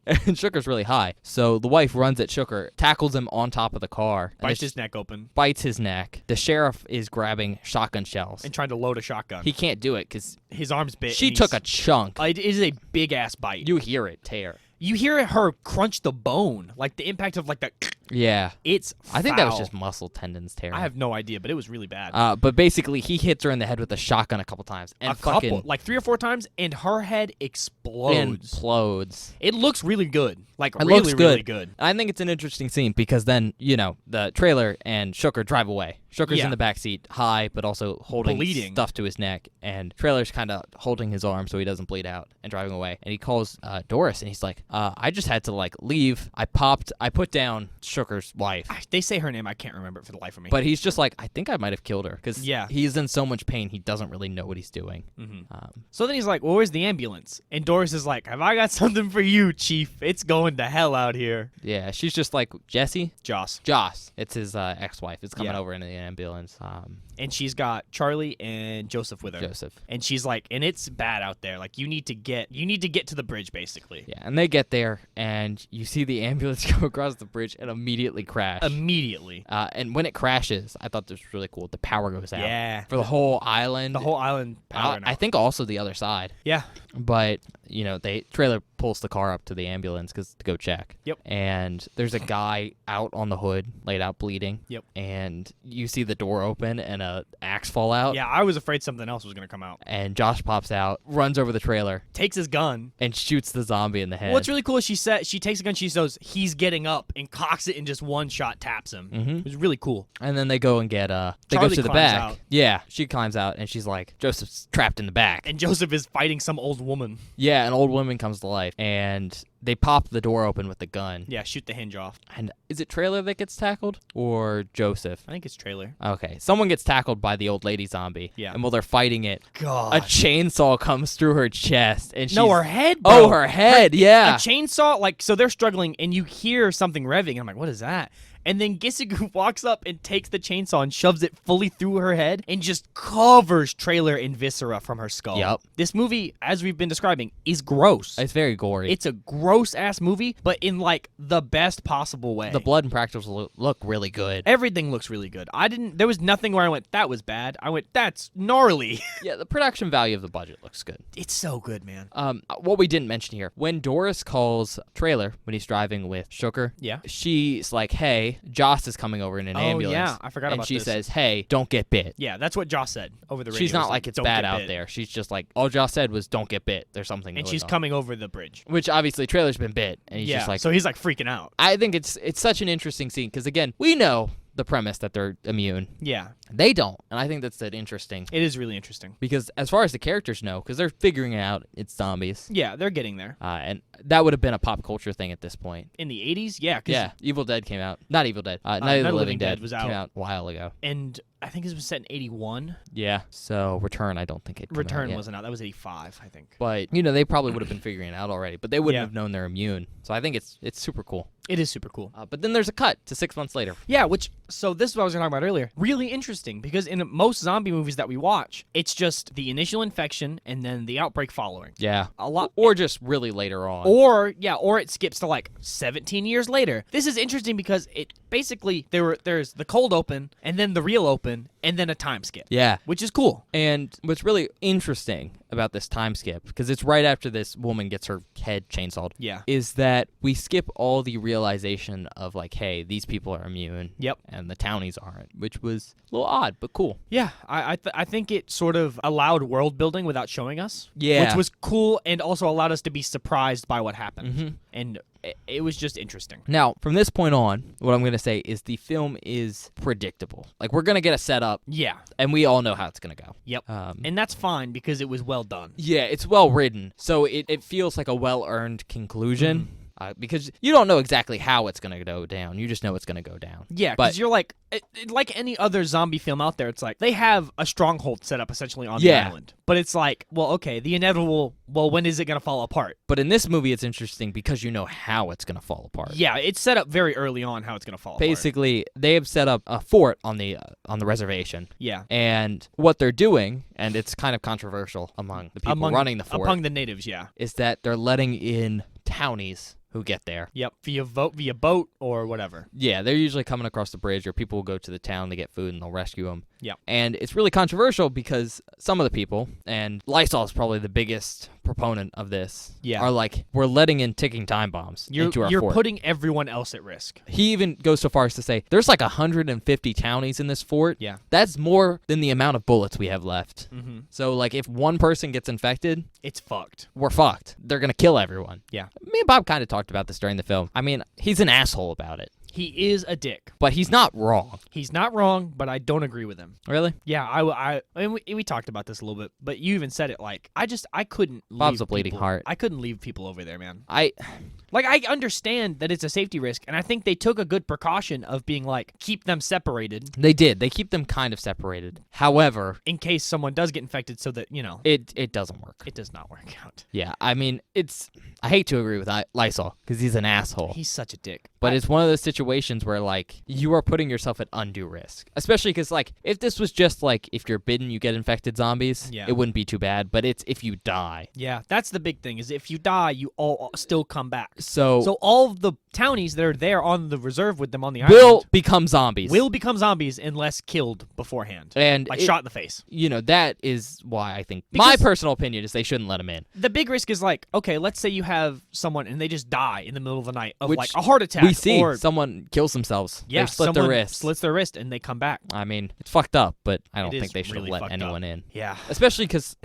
And Sugar's really high. So the wife runs at Sugar, tackles him on top of the car, and Bites his neck open bites his neck. The sheriff is grabbing shotgun shells. and trying to load a shotgun. He can't do it because His arm's bit. she and took a he's- chunk. It is a big ass bite. You hear it tear. You hear her crunch the bone, like the impact of like the. Yeah. It's. I think that was foul. just muscle tendons tearing. I have no idea, but it was really bad. But basically, he hits her in the head with a shotgun a couple times. And a couple, fucking like 3 or 4 times, and her head explodes. implodes. It looks really good, like It really, looks good. really good. I think it's an interesting scene because then, the Trailer and Shooker drive away. Shooker's Yeah. in the backseat, high, but also holding Bleeding. stuff to his neck. And Trailer's kind of holding his arm so he doesn't bleed out and driving away. And he calls Doris, and he's like, I just had to, like, leave. I put down Shooker's wife. They say her name. I can't remember it for the life of me. But he's just like, I think I might have killed her. Because Yeah. he's in so much pain, he doesn't really know what he's doing. So then he's like, well, where's the ambulance? And Doris is like, have I got something for you, Chief? It's going to hell out here. Yeah, she's just like, Jesse? Joss. Joss. It's his ex-wife. It's coming Yeah. over in the ambulance. And she's got Charlie and Joseph with her. Joseph. And she's like, and it's bad out there. Like, you need to get to the bridge, basically. Yeah, and they get there, and you see the ambulance go across the bridge and immediately crash. Immediately. And when it crashes, I thought this was really cool. The power goes out. Yeah. For the whole island. The whole island power. I think also the other side. Yeah. But, Trailer pulls the car up to the ambulance to go check. Yep. And there's a guy out on the hood, laid out bleeding. Yep. And you see the door open and a axe fall out. Yeah, I was afraid something else was going to come out. And Josh pops out, runs over the trailer, Takes his gun. and shoots the zombie in the head. What's really cool is she takes a gun, she says he's getting up and cocks it and just one shot taps him. Mhm. It was really cool. And then they go and get they Charlie go to the climbs back. out. Yeah, she climbs out and she's like, Joseph's trapped in the back. And Joseph is fighting some old woman. Yeah, an old woman comes to life and they pop the door open with the gun. Yeah, shoot the hinge off. And is it Trailer that gets tackled or Joseph? I think it's trailer. Okay, someone gets tackled by the old lady zombie. Yeah. And while they're fighting it, God. a chainsaw comes through her chest and she's No, her head, bro. Oh, her head. Yeah. A chainsaw, like, so they're struggling, and you hear something revving, and I'm like, what is that? And then Gisigu walks up and takes the chainsaw and shoves it fully through her head and just covers Trailer in viscera from her skull. Yep. This movie, as we've been describing, is gross. It's very gory. It's a gross-ass movie, but in, like, the best possible way. The blood and practicals look really good. Everything looks really good. There was nothing where I went, that was bad. I went, that's gnarly. Yeah, the production value of the budget looks good. It's so good, man. What we didn't mention here, when Doris calls Trailer when he's driving with Shooker, Yeah. she's like, hey, Joss is coming over in an ambulance. yeah, I forgot and about she this. says, hey, don't get bit. Yeah, that's what Joss said over the radio. She's It not was like it's "Don't bad get out bit." there. She's just like, all Joss said was don't get bit. There's something And going she's on. coming over the bridge. Which obviously Trailer's been bit. And he's Yeah, just like, so he's like freaking out. I think it's such an interesting scene because, again, we know the premise that they're immune. Yeah, They don't. And I think that's interesting. it is really interesting. Because as far as the characters know, because they're figuring out it's zombies. Yeah, they're getting there. And that would have been a pop culture thing at this point. In the 80s? Yeah. 'Cause- Yeah, Evil Dead came out. Not Evil Dead. Night of the Living Dead was came out. out a while ago. And I think it was set in 81. Yeah. So Return, I don't think it. Return wasn't out. That was 85, I think. But they probably would have been figuring it out already. But they wouldn't Yeah. have known they're immune. So I think it's super cool. It is super cool. But then there's a cut to 6 months later. Yeah, so this is what I was talking about earlier. Really interesting because in most zombie movies that we watch, it's just the initial infection and then the outbreak following. Yeah. A lot. Or just really later on. Or it skips to like 17 years later. This is interesting because it basically there's the cold open and then the real open and then a time skip. Yeah. Which is cool. And what's really interesting about this time skip, because it's right after this woman gets her head chainsawed, Yeah. is that we skip all the realization of like, hey, these people are immune. Yep. And the townies aren't, which was a little odd, but cool. Yeah, I think it sort of allowed world building without showing us. Yeah. Which was cool and also allowed us to be surprised by what happened. Mhm. And it was just interesting. Now, from this point on, what I'm going to say is the film is predictable. Like, we're going to get a setup, Yeah. and we all know how it's going to go. Yep. And that's fine because it was well done. Yeah, it's well written, so it feels like a well-earned conclusion. Because you don't know exactly how it's going to go down. You just know it's going to go down. Yeah, But- because you're like any other zombie film out there, it's like they have a stronghold set up essentially on the Yeah. island. But it's like, well, okay, the inevitable, well, when is it going to fall apart? But in this movie, it's interesting because you know how it's going to fall apart. Yeah, it's set up very early on how it's going to fall apart. Basically, they have set up a fort on the reservation. Yeah. And what they're doing, and it's kind of controversial among the people running the fort, Among the natives, yeah. is that they're letting in townies who get there. Yep, via boat or whatever. Yeah, they're usually coming across the bridge, or people will go to the town to get food and they'll rescue them. Yep. And it's really controversial because some of the people, and Lysol is probably the biggest proponent of this, Yeah. are like, we're letting in ticking time bombs into our You're fort. putting everyone else at risk. He even goes so far as to say, there's like 150 townies in this fort. Yeah. That's more than the amount of bullets we have left. Mm-hmm. So, like, if one person gets infected, It's fucked. we're fucked. They're going to kill everyone. Yeah. Me and Bob kind of talked about this during the film. I mean, he's an asshole about it. He is a dick. But he's not wrong. He's not wrong, but I don't agree with him. Really? Yeah, I and we talked about this a little bit, but you even said it like I couldn't. Bob's leave a bleeding people, heart. I couldn't leave people over there, man. I understand that it's a safety risk, and I think they took a good precaution of being like keep them separated. They did. They keep them kind of separated. However, in case someone does get infected, so that it doesn't work. It does not work out. Yeah, I mean, I hate to agree with Lysol because he's an asshole. He's such a dick. But it's one of those situations where, like, you are putting yourself at undue risk. Especially because, like, if this was just, like, if you're bitten, you get infected zombies, it wouldn't be too bad. But it's if you die. Yeah, that's the big thing, is if you die, you all still come back. So all of the townies that are there on the reserve with them on the island will become zombies. Will become zombies unless killed beforehand. And shot in the face. You know, that is why I think, my personal opinion is they shouldn't let them in. The big risk is like, okay, let's say you have someone and they just die in the middle of the night of Which like a heart attack. We see someone kills themselves. Yeah, they slit their wrist. Slits their wrist and they come back. I mean, it's fucked up, but I don't think they should really have let anyone in. Yeah. Especially because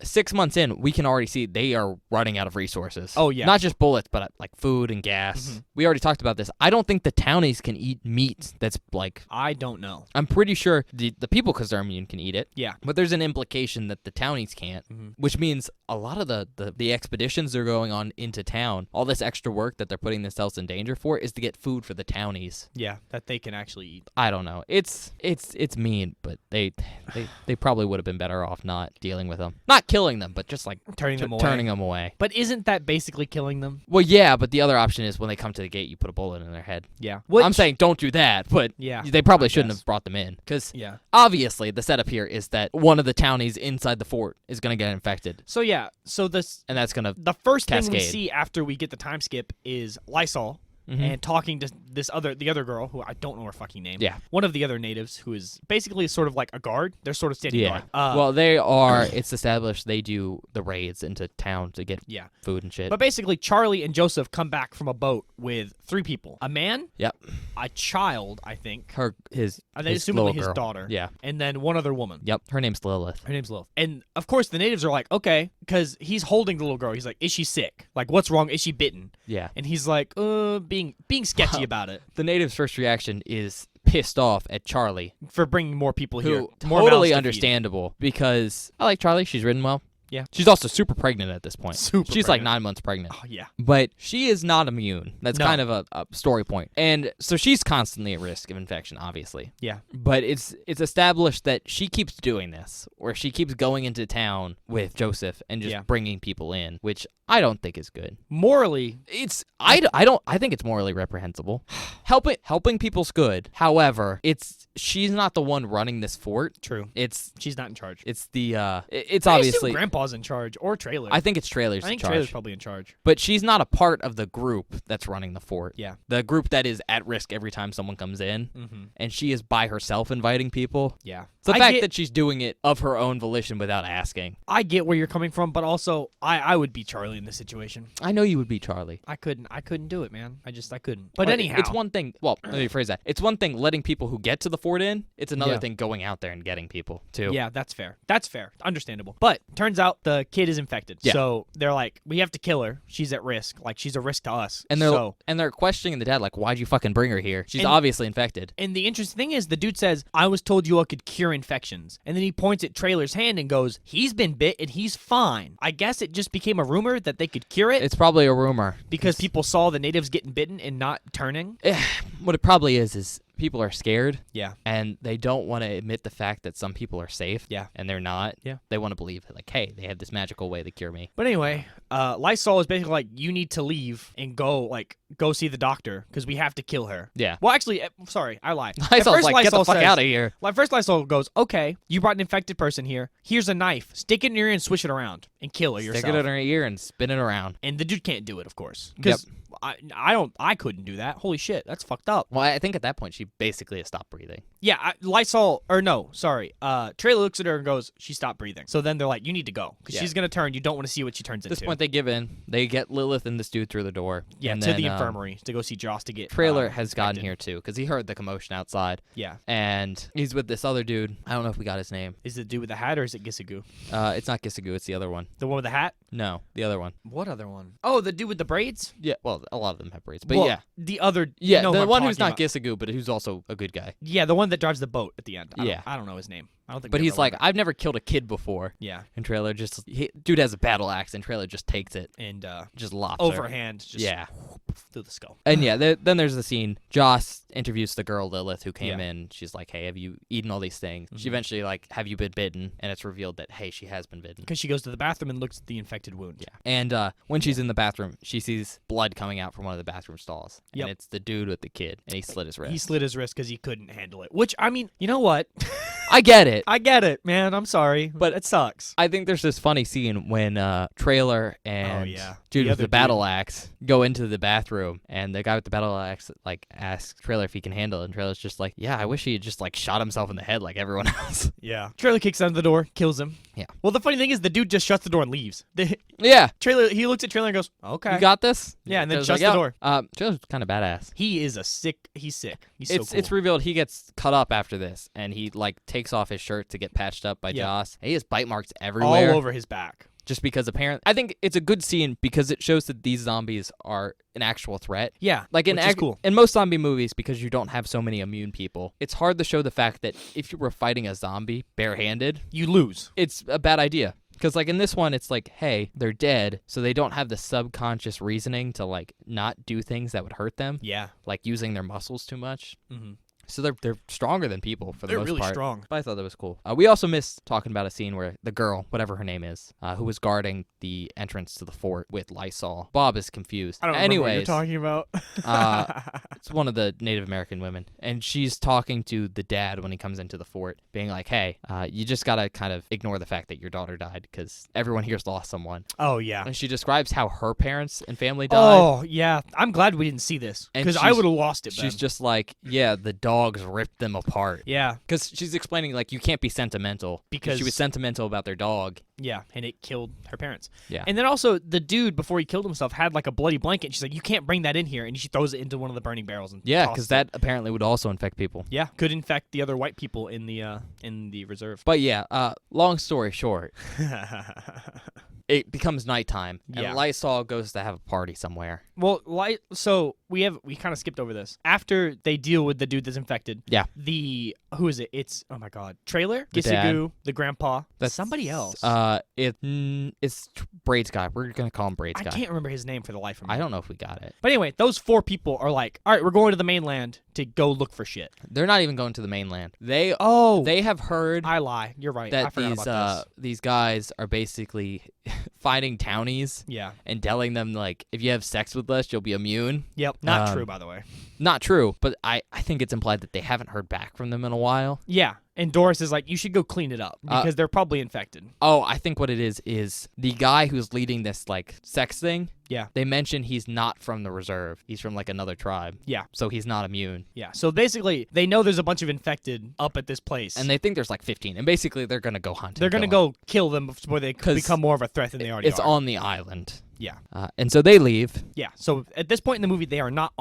6 months in, we can already see they are running out of resources. Oh, yeah. Not just bullets, but like food and gas. Mm-hmm. We already talked about this. I don't think the townies can eat meat that's like... I don't know. I'm pretty sure the people, because they're immune, can eat it. Yeah. But there's an implication that the townies can't, which means a lot of the expeditions they're going on into town, all this extra work that they're putting themselves in danger for is to get food for the townies. Yeah, that they can actually eat. I don't know. It's mean, but they probably would have been better off not dealing with them. Not killing them, but just like turning them away. But isn't that basically killing them? Well, yeah, but the other option is when they come to the gate, you put a bullet in their head. Yeah. I'm saying don't do that, but they probably shouldn't have brought them in. Because obviously the setup here is that one of the townies inside the fort is going to get infected. So yeah, and that's going to the first cascade. thing we see after we get the time skip is Lysol. And talking to the other girl who I don't know her fucking name. Yeah. One of the other natives who is basically sort of like a guard. They're sort of standing guard. Well, they are. It's established they do the raids into town to get food and shit. But basically, Charlie and Joseph come back from a boat with 3 people: a man, a child, I think, his assumably his girl. daughter, yeah, and then one other woman. Yep, her name's Lilith. And of course, the natives are like, okay, because he's holding the little girl. He's like, is she sick? Like, what's wrong? Is she bitten? Yeah, and he's like, being sketchy about it. The natives' first reaction is pissed off at Charlie for bringing more people here. Totally understandable, because I like Charlie. She's ridden well. Yeah. She's also super pregnant at this point. She's like 9 months pregnant. Oh, yeah. But she is not immune. That's kind of a story point. And so she's constantly at risk of infection, obviously. Yeah. But it's established that she keeps doing this, where she keeps going into town with Joseph and just bringing people in, which I don't think is good. Morally, I think it's morally reprehensible. Helping people's good. However, she's not the one running this fort. True. She's not in charge. It's it's obviously Grandpa's in charge, or Trailer. I think it's Trailer's I think in charge. Trailer's probably in charge. But she's not a part of the group that's running the fort. Yeah. The group that is at risk every time someone comes in. Mm-hmm. And she is by herself inviting people. Yeah. It's the fact that she's doing it of her own volition without asking. I get where you're coming from, but also I would be Charlie in this situation. I know you would be Charlie. I couldn't do it, man. I couldn't. But anyhow. It's one thing. Well, let me rephrase that. It's one thing letting people who get to the fort in. It's another thing going out there and getting people, too. Yeah, that's fair. That's fair. Understandable. But turns out the kid is infected. Yeah. So they're like, we have to kill her. She's at risk. Like, she's a risk to us. And they're questioning the dad, like, why'd you fucking bring her here? She's obviously infected. And the interesting thing is, the dude says, I was told you all could cure infections. And then he points at Trailer's hand and goes, he's been bit and he's fine. I guess it just became a rumor that they could cure it. It's probably a rumor. Because people saw the natives getting bitten and not turning. What it probably is people are scared. Yeah. And they don't want to admit the fact that some people are safe. Yeah. And they're not. Yeah. They want to believe, like, hey, they have this magical way to cure me. But anyway, Lysol is basically like, you need to leave and go see the doctor because we have to kill her. Yeah. Well, actually, sorry, I lied. Lysol's like, get the fuck out of here. Like, first Lysol goes, okay, you brought an infected person here. Here's a knife. Stick it in your ear and swish it around and kill her yourself. Stick it in her ear and spin it around. And the dude can't do it, of course. Because I couldn't do that. Holy shit, that's fucked up. Well, I think at that point she basically has stopped breathing. Yeah, Trailer looks at her and goes, she stopped breathing. So then they're like, you need to go because she's gonna turn. You don't want to see what she turns into. At this point, they give in. They get Lilith and this dude through the door. Yeah, to the infirmary to go see Joss to get. Trailer has gotten here too because he heard the commotion outside. Yeah, and he's with this other dude. I don't know if we got his name. Is it the dude with the hat or is it Gisagu? It's not Gisagu. It's the other one. The one with the hat? No, the other one. What other one? Oh, the dude with the braids? Yeah. Well, a lot of them have braids. But Well, yeah. the other, Yeah, you know who the I'm one who's talking not Gisagu, but who's also a good guy. Yeah, the one that drives the boat at the end. Yeah. I don't know his name. I don't think. But we he's ever like, learned I've never killed a kid before. it. Yeah, And Trailer dude has a battle axe, and Trailer just takes it, and just lops her. overhand, just Yeah. through the skull. And yeah, then there's the scene. Joss interviews the girl Lilith who came Yeah. in. She's like, "Hey, have you eaten all these things?" She Mhm. eventually like, "Have you been bitten?" And it's revealed that hey, she has been bitten. Because she goes to the bathroom and looks at the infected wound. Yeah. And when she's in the bathroom, she sees blood coming out from one of the bathroom stalls. Yep. And it's the dude with the kid, and he slit his wrist. He slid his wrist because he couldn't handle it. Which, I mean, you know what? I get it. I get it, man. I'm sorry, but it sucks. I think there's this funny scene when Trailer and yeah. dude The with other the battle axe go into the bathroom, and the guy with the battle axe like asks Trailer if he can handle it, and Trailer's just like, "Yeah, I wish he had just like shot himself in the head like everyone else." Yeah. Trailer kicks down the door, kills him. Yeah. Well, the funny thing is, the dude just shuts the door and leaves. The Yeah, Trailer, he looks at Trailer and goes, "Okay." you got this. Yeah, and then Trailer's shuts like, the "Yeah." door. Trailer's kind of badass. He is He's sick. He's so cool. It's revealed he gets cut up after this, and he like takes off his shirt to get patched up by Yeah. Joss. And he has bite marks everywhere. all over his back. Just because apparently, I think it's a good scene because it shows that these zombies are an actual threat. Yeah. Like which is cool. in most zombie movies, because you don't have so many immune people, it's hard to show the fact that if you were fighting a zombie barehanded, You lose. it's a bad idea. Because like in this one, it's like, hey, they're dead, so they don't have the subconscious reasoning to like not do things that would hurt them, Yeah. like using their muscles too much. Mm-hmm. So they're stronger than people for the They're most really part. strong. But I thought that was cool. We also missed talking about a scene where the girl, whatever her name is, who was guarding the entrance to the fort with Lysol. Bob is confused. I don't remember what you're talking about. It's one of the Native American women, and she's talking to the dad when he comes into the fort, being like, "Hey, you just gotta kind of ignore the fact that your daughter died because everyone here's lost someone." Oh, yeah. And she describes how her parents and family died. Oh, yeah. I'm glad we didn't see this And because I she's- would have lost it, Ben. She's just like, "Yeah, the dogs ripped them apart." Yeah. Because she's explaining like you can't be sentimental Because- she was sentimental about their dog. Yeah, and it killed her parents. Yeah. And then also, the dude, before he killed himself, had like a bloody blanket. And she's like, "You can't bring that in here." And she throws it into one of the burning barrels. And Yeah, tosses because it. that apparently would also infect people. Yeah, could infect the other white people in the reserve. But yeah, long story short, it becomes nighttime, and Yeah. Lysol goes to have a party somewhere. Well, so we kind of skipped over this. After they deal with the dude that's infected, Yeah. who is it? It's, oh my god, Trailer, The dad. Gisagu, the grandpa, That's somebody else. It's Braids Guy. We're gonna call him Braids I Guy. can't remember his name for the life of me. I don't know if we got it. But anyway, those 4 people are like, "All right, we're going to the mainland to go look for shit." They're not even going to the mainland. They have heard I lie. You're right. I that forgot about this. these guys are basically finding townies Yeah. and telling them like if you have sex with us, you'll be immune. Yep. Not Um, true, by the way. Not true, but I think it's implied that they haven't heard back from them in a while. Yeah. And Doris is like, "You should go clean it up because they're probably infected." Oh, I think what it is the guy who's leading this like sex thing. Yeah. They mention he's not from the reserve. He's from like another tribe. Yeah. So he's not immune. Yeah. So basically, they know there's a bunch of infected up at this place. And they think there's like 15. And basically they're going to go hunt. they're going to go kill them before they 'Cause become more of a threat than they already It's are. on the island. Yeah. And so they leave. Yeah. So at this point in the movie, they are not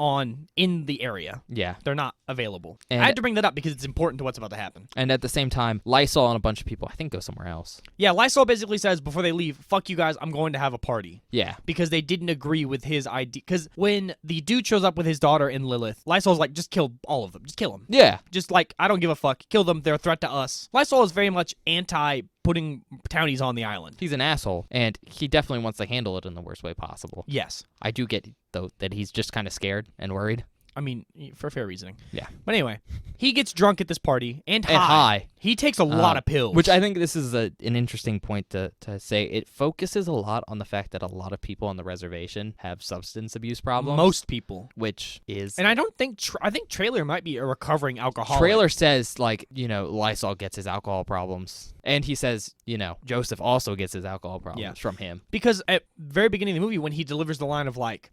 in the area. Yeah. They're not available. And- I had to bring that up because it's important to what's about to happen. And at the same time, Lysol and a bunch of people, I think, go somewhere else. Yeah. Lysol basically says before they leave, "Fuck you guys, I'm going to have a party." Yeah. Because they didn't agree with his idea. Because when the dude shows up with his daughter and Lilith, Lysol's like, "Just kill all of them. Just kill them. Yeah. Just like, I don't give a fuck. Kill them. They're a threat to us." Lysol is very much anti putting townies on the island. He's an asshole. And he definitely wants to handle it in the worst way possible. Yes. I do get, though, that he's just kind of scared and worried. I mean, for fair reasoning. Yeah. But anyway, he gets drunk at this party and high. And high. He takes a lot of pills. Which I think this is an interesting point to say. It focuses a lot on the fact that a lot of people on the reservation have substance abuse problems. Most people. Which is... And I don't think... I think Trailer might be a recovering alcoholic. Trailer says, like, Lysol gets his alcohol problems. And he says, Joseph also gets his alcohol problems from him. Because at very beginning of the movie, when he delivers the line of, like,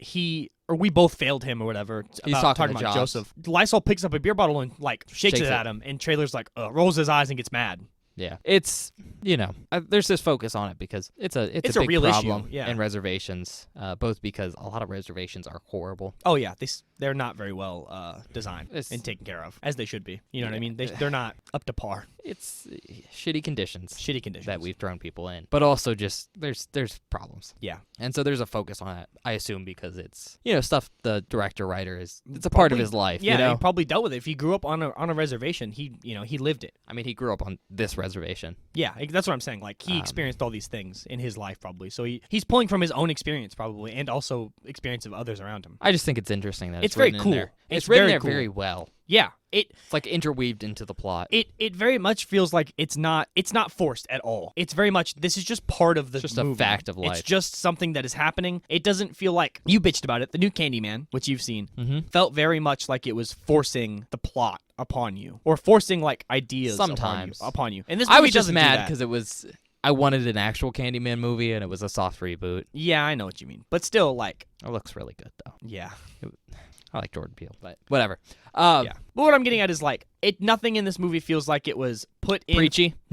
we both failed him or whatever. He's about talking about Joss. Joseph. Lysol picks up a beer bottle and, like, shakes it at him. And Trailer's like, rolls his eyes and gets mad. Yeah, it's there's this focus on it because it's a It's a big real problem issue, yeah. in reservations, both because a lot of reservations are horrible. Oh, yeah. they're not very well designed and taken care of, as they should be. You know what I mean? They're not up to par. It's shitty conditions that we've thrown people in, but also just there's problems. Yeah, and so there's a focus on that, I assume, because it's stuff the director writer it's a part of his life. Yeah, he probably dealt with it. If he grew up on a reservation, he lived it. I mean, he grew up on this reservation. Yeah, that's what I'm saying. Like he experienced all these things in his life probably, so he's pulling from his own experience probably, and also experience of others around him. I just think it's interesting that it's very written cool. in there. It's written very there cool. very well. Yeah, it's like interweaved into the plot. It very much feels like it's not forced at all. It's very much this is just part of the just movie. A fact of life. It's just something that is happening. It doesn't feel like you bitched about it. The new Candyman, which you've seen, felt very much like it was forcing the plot upon you or forcing like ideas upon you. And this movie I was just doesn't mad because I wanted an actual Candyman movie and it was a soft reboot. Yeah, I know what you mean, but still, like, it looks really good though. Yeah. I like Jordan Peele, but whatever. Yeah. But what I'm getting at is like nothing in this movie feels like it was put in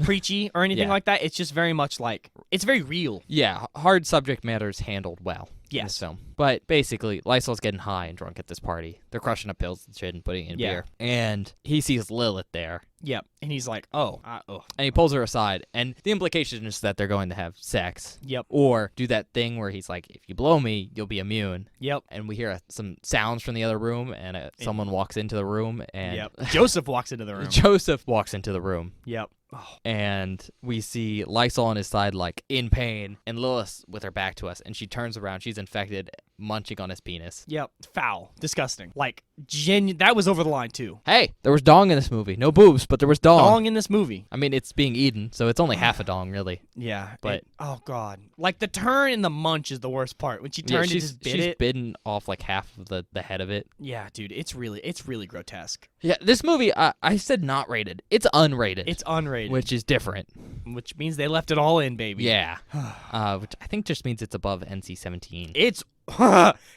preachy or anything like that. It's just very much like it's very real. Yeah, hard subject matters handled well. Yes. In this film. But basically, Lysol's getting high and drunk at this party. They're crushing up pills and shit and putting it in beer. And he sees Lilith there. Yep. And he's like, oh. And he pulls her aside. And the implication is that they're going to have sex. Yep. Or do that thing where he's like, if you blow me, you'll be immune. Yep. And we hear some sounds from the other room, and someone walks into the room. And Joseph walks into the room. Joseph walks into the room. Yep. Oh. And we see Lysol on his side, like, in pain, and Lilith with her back to us, and she turns around. She's infected, munching on his penis. Yep. Foul. Disgusting. Like, that was over the line, too. Hey, there was dong in this movie. No boobs, but there was dong. Dong in this movie. I mean, it's being eaten, so it's only half a dong, really. Yeah. But oh, God. Like, the turn and the munch is the worst part. When she turned and just bit she's it. bitten off, like, half of the head of it. Yeah, dude. It's really grotesque. Yeah, this movie, I said not rated. It's unrated. It's unrated. Which is different. Which means they left it all in, baby. Yeah. Which I think just means it's above NC-17. It's...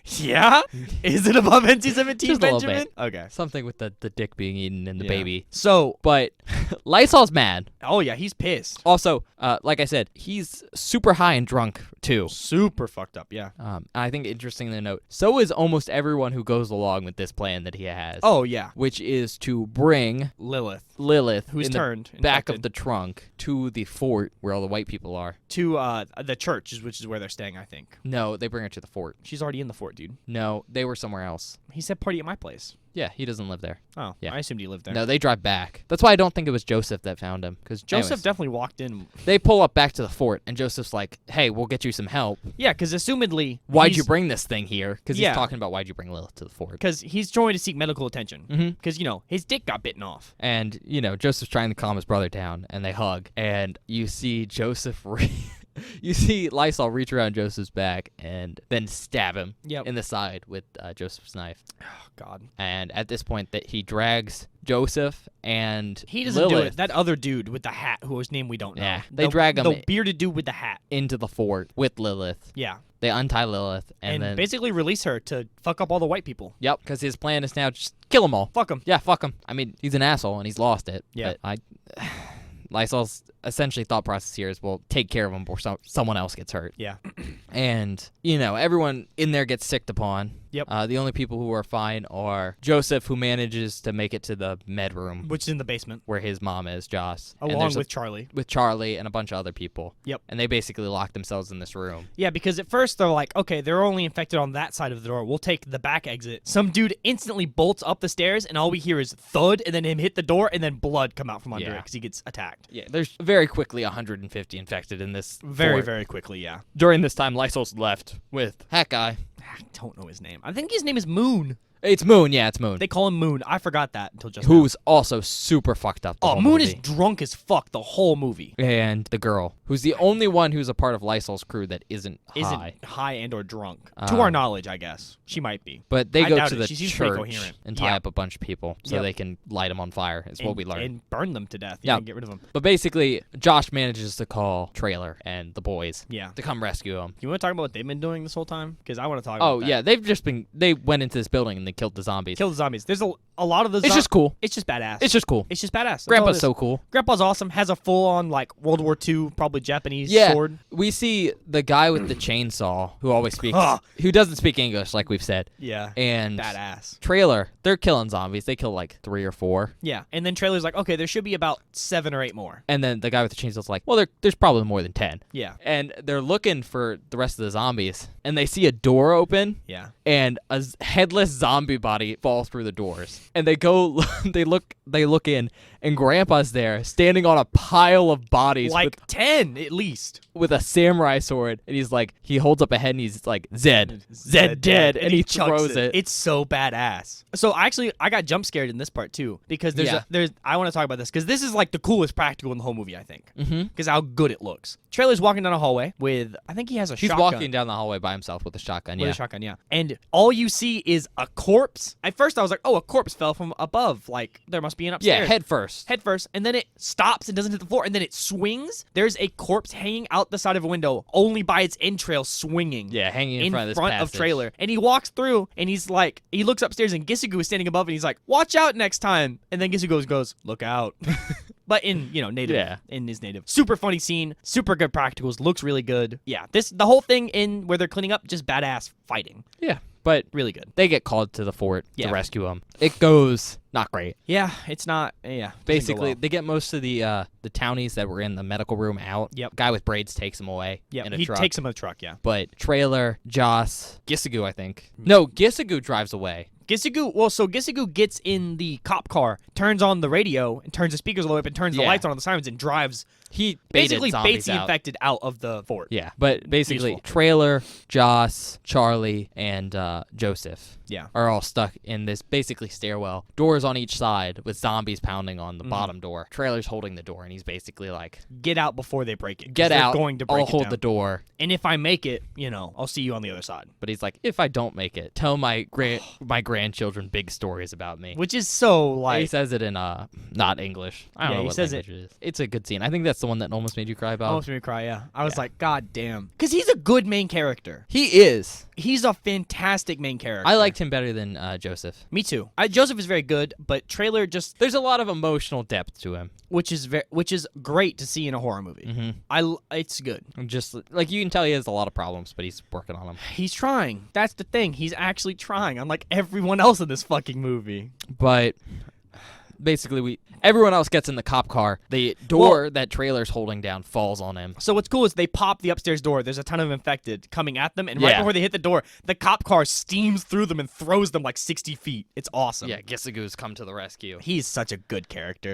yeah? Is it above NC-17, just Benjamin? A little bit. Okay. Something with the dick being eaten and the baby. So... But Lysol's mad. Oh, yeah, he's pissed. Also, like I said, he's super high and drunk, too. Super fucked up, yeah. I think interesting to note, so is almost everyone who goes along with this plan that he has. Oh, yeah. Which is to bring Lilith, who's in turned the back of the trunk, to the fort where all the white people are. To the church, which is where they're staying, I think. No, they bring her to the fort. She's already in the fort, dude. No, they were somewhere else. He said party at my place. Yeah, he doesn't live there. Oh, yeah. I assumed he lived there. No, they drive back. That's why I don't think it was Joseph that found him. Because Joseph definitely walked in. They pull up back to the fort, and Joseph's like, hey, we'll get you some help. Yeah, because assumedly... Why'd you bring this thing here? Because he's talking about why'd you bring Lilith to the fort. Because he's trying to seek medical attention. Because, his dick got bitten off. And, Joseph's trying to calm his brother down, and they hug. And you see Joseph... You see Lysol reach around Joseph's back and then stab him in the side with Joseph's knife. Oh, God. And at this point, that he drags Joseph and he doesn't Lilith, do it. That other dude with the hat, whose name we don't know. Yeah, they drag him. The bearded dude with the hat. Into the fort with Lilith. Yeah. They untie Lilith and then basically release her to fuck up all the white people. Yep, because his plan is now just kill them all. Fuck him. Yeah, fuck him. I mean, he's an asshole and he's lost it. Yeah. But Lysol's essentially thought process here is, well, take care of him before someone else gets hurt. Yeah. And, everyone in there gets sicked upon. Yep. The only people who are fine are Joseph, who manages to make it to the med room. Which is in the basement. Where his mom is, Joss. Along with Charlie. With Charlie and a bunch of other people. Yep. And they basically lock themselves in this room. Yeah, because at first they're like, okay, they're only infected on that side of the door. We'll take the back exit. Some dude instantly bolts up the stairs, and all we hear is thud, and then him hit the door, and then blood come out from under it because he gets attacked. Yeah, there's very quickly 150 infected in this Very, fort. very quickly, yeah. During this time, Lysol's left with Hat Guy. I don't know his name. I think his name is Moon. It's Moon, yeah, it's Moon. They call him Moon. I forgot that until just now. Who's also super fucked up. Oh, Moon is drunk as fuck the whole movie. And the girl, who's the only one who's a part of Lysol's crew that isn't high. Isn't high and or drunk. To our knowledge, I guess. She might be. But they go to the She seems pretty church coherent. and tie up a bunch of people so they can light them on fire, is what we learned. And burn them to death. Yeah, and get rid of them. But basically, Josh manages to call Trailer and the boys to come rescue him. You want to talk about what they've been doing this whole time? Because I want to talk about that. Yeah, they went into this building and and killed the zombies. Kill the zombies. There's a lot of the. It's just cool. It's just badass. It's just cool. It's just badass. That's all Grandpa's it is. so cool. Grandpa's awesome. Has a full on like World War II, probably Japanese sword. We see the guy with the chainsaw who always speaks, Ah. who doesn't speak English, like we've said. Yeah. And Badass. trailer, they're killing zombies. They kill like 3 or 4. Yeah. And then trailer's like, okay, there should be about 7 or 8 more. And then the guy with the chainsaw's like, well, there's probably more than 10. Yeah. And they're looking for the rest of the zombies, and they see a door open, Yeah. and a headless zombie body falls through the doors. And they go, they look in, and Grandpa's there, standing on a pile of bodies Like 10 at least. with a samurai sword, and he holds up a head, and he's like, Zed dead, and he chucks throws it. It's so badass. So I got jump scared in this part too because I want to talk about this because this is like the coolest practical in the whole movie, I think, because how good it looks. Trailer's walking down a hallway with, I think he has a He's shotgun. walking down the hallway by himself with a shotgun, With a shotgun, yeah. And all you see is a corpse. At first I was like, oh, a corpse fell from above. Like, there must be an upstairs. Yeah, head first. Head first. And then it stops and doesn't hit the floor. And then it swings. There's a corpse hanging out the side of a window only by its entrails swinging. Yeah, hanging in front of this passage. trailer. And he walks through and he's like, he looks upstairs and Gisugu is standing above and he's like, watch out next time. And then Gisugu goes, look out. But in, native. Yeah. In his native. Super funny scene. Super good practicals. Looks really good. Yeah. The whole thing in where they're cleaning up, just badass fighting. Yeah, but Really good. they get called to the fort Yeah. to rescue him. It goes not great. Yeah, it's not. Yeah, doesn't go Basically, well. they get most of the townies that were in the medical room out. Yep. Guy with braids takes him away Yeah, in a he truck. takes him in a truck. Yeah. But trailer, Joss, Gisugu, I think. No, Gisugu drives away. Gisugu gets in the cop car, turns on the radio, and turns the speakers all the way up, and turns the Yeah. lights on the sirens, and drives. He Basically, baited baits zombies the out. infected out of the fort. Yeah, but basically, Useful. trailer, Joss, Charlie, and Joseph Yeah. are all stuck in this basically stairwell. Doors on each side with zombies pounding on the bottom door. Trailer's holding the door, and he's basically like, Get out before they break it. 'cause get they're out, Going to break I'll it hold down. the door. And if I make it, I'll see you on the other side. But he's like, if I don't make it, tell my grandchildren big stories about me. Which is so He like. says it in not English. I don't Yeah, know he what says language it is. It's a good scene. I think that's the one that almost made you cry about. Almost made me cry. Yeah. I was Yeah. like, God damn. Because he's a good main character. He is. He's a fantastic main character. I liked him better than Joseph. Me too. Joseph is very good, but trailer just There's a lot of emotional depth to him. which is great to see in a horror movie. It's good. Just like you can tell, he has a lot of problems, but he's working on them. He's trying. That's the thing. He's actually trying, unlike everyone else in this fucking movie. But basically, everyone else gets in the cop car. The door that trailer's holding down falls on him. So what's cool is they pop the upstairs door. There's a ton of infected coming at them, and right Yeah. before they hit the door, the cop car steams through them and throws them like 60 feet. It's awesome. Yeah, Gisugu's come to the rescue. He's such a good character.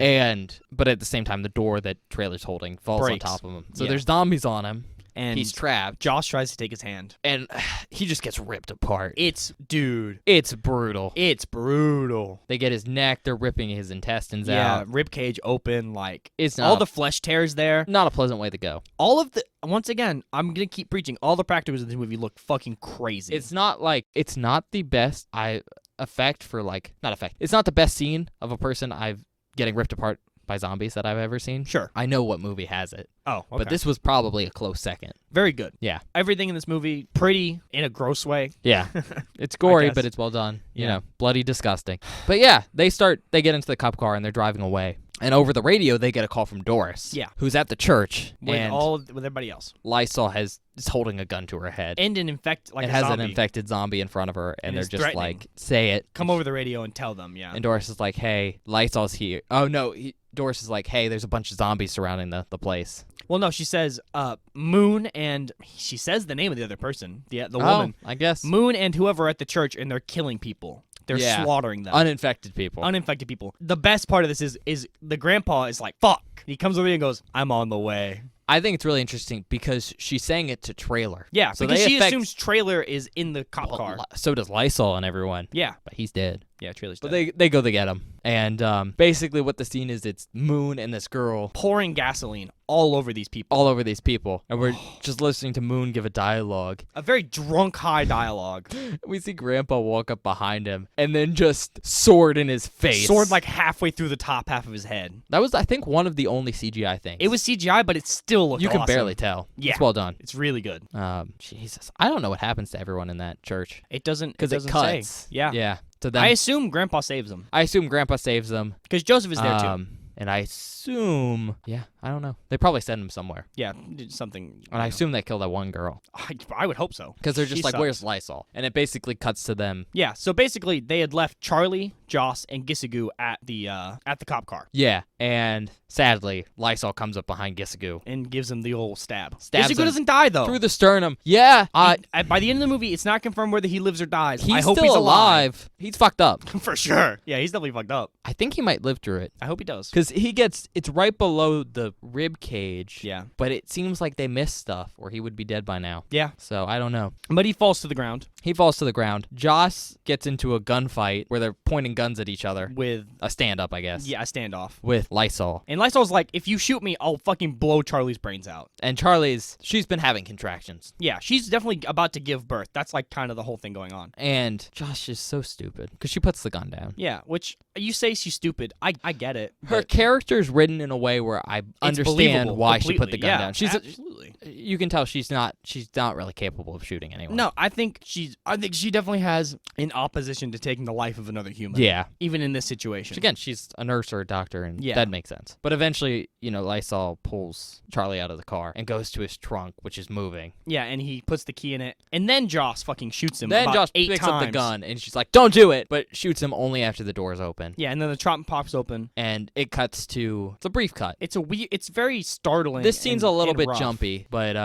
But at the same time, the door that trailer's holding falls Breaks. on top of him. So Yeah. there's zombies on him. And He's trapped, Josh tries to take his hand. and he just gets ripped apart. It's brutal. It's brutal. They get his neck. They're ripping his intestines Yeah, out. rib cage open, like It's all not the flesh tears there. not a pleasant way to go. All of the once again, I'm gonna keep preaching. All the practicals in this movie look fucking crazy. It's not the best effect for not effect. It's not the best scene of a person getting ripped apart by zombies that I've ever seen. sure. I know what movie has it, Oh, okay. but this was probably a close second. very good. Yeah. Everything in this movie pretty in a gross way. Yeah. It's gory, guess. but it's well done. Yeah. Bloody disgusting. But yeah, they get into the cop car and they're driving away. And over the radio, they get a call from Doris. Yeah. Who's at the church. With and with everybody else. Lysol is holding a gun to her head. And an it a has zombie. an infected zombie in front of her, and And they're is just threatening. like, say it. Come over the radio and tell them, yeah. And Doris is like, hey, Lysol's here. Oh, no. Doris is like, hey, there's a bunch of zombies surrounding the place. Well, no, she says Moon, and she says the name of the other person, the woman. I guess. Moon and whoever are at the church, and they're killing people. They're Yeah. slaughtering them. Uninfected people. Uninfected people. The best part of this is the grandpa is like, fuck. He comes over here and goes, I'm on the way. I think it's really interesting because she's saying it to Trailer. Yeah, So because they she affect- assumes Trailer is in the cop Well, car. so does Lysol and everyone. Yeah. But he's dead. Yeah, Trailer's But dead. they go to get him. And basically what the scene is, it's Moon and this girl pouring gasoline all over these people. all over these people. And we're just listening to Moon give a dialogue. A very drunk high dialogue. We see Grandpa walk up behind him and then just sword in his face. Sword like halfway through the top half of his head. That was, I think, one of the only CGI things. It was CGI, but it still looked You can awesome. barely tell. Yeah. It's well done. It's really good. Jesus. I don't know what happens to everyone in that church. It doesn't Because it doesn't cuts. say. Yeah. Yeah. So then I assume Grandpa saves him Grandpa saves them. because Joseph is there too. And I assume, I don't know. They probably send him somewhere. Yeah, something. And I assume they kill that one girl. I would hope so. Because they're just She like, sucks. where's Lysol? And it basically cuts to them. Yeah, so basically they had left Charlie, Joss, and Gisigu at the cop car Yeah, and sadly, Lysol comes up behind Gisigu. and gives him the old stab. Stabs Gisigu him doesn't die though. Through the sternum. Yeah. By the end of the movie, it's not confirmed whether he lives or dies. He's I hope still he's alive. He's fucked up. For sure. Yeah, he's definitely fucked up. I think he might live through it. I hope he does. Because it's right below the rib cage. Yeah. But it seems like they missed stuff, or he would be dead by now. Yeah. So I don't know. But he falls to the ground He falls to the ground. Joss gets into a gunfight where they're pointing guns at each other. with A stand-up, I guess. a standoff. With Lysol. And Lysol's like, if you shoot me, I'll fucking blow Charlie's brains out. And she's been having contractions. Yeah, she's definitely about to give birth. That's like kind of the whole thing going on. And Josh is so stupid because she puts the gun down. Yeah, which you say she's stupid. I get it. Her but character's written in a way where I it's understand believable why she put the completely. gun Yeah, down. She's absolutely. you can tell she's not really capable of shooting anyone. No, I think she definitely has an opposition to taking the life of another human. Yeah. Even in this situation. Again, she's a nurse or a doctor, and Yeah. that makes sense. But eventually, Lysol pulls Charlie out of the car and goes to his trunk, which is moving. Yeah, and he puts the key in it. And then Joss fucking shoots him Then about Josh 8 picks times. up the gun, and she's like, "Don't do it!" But shoots him only after the door's open. Yeah, and then the trap pops open. And it cuts to... It's a brief cut. It's very startling. This scene's a little and bit rough. jumpy, but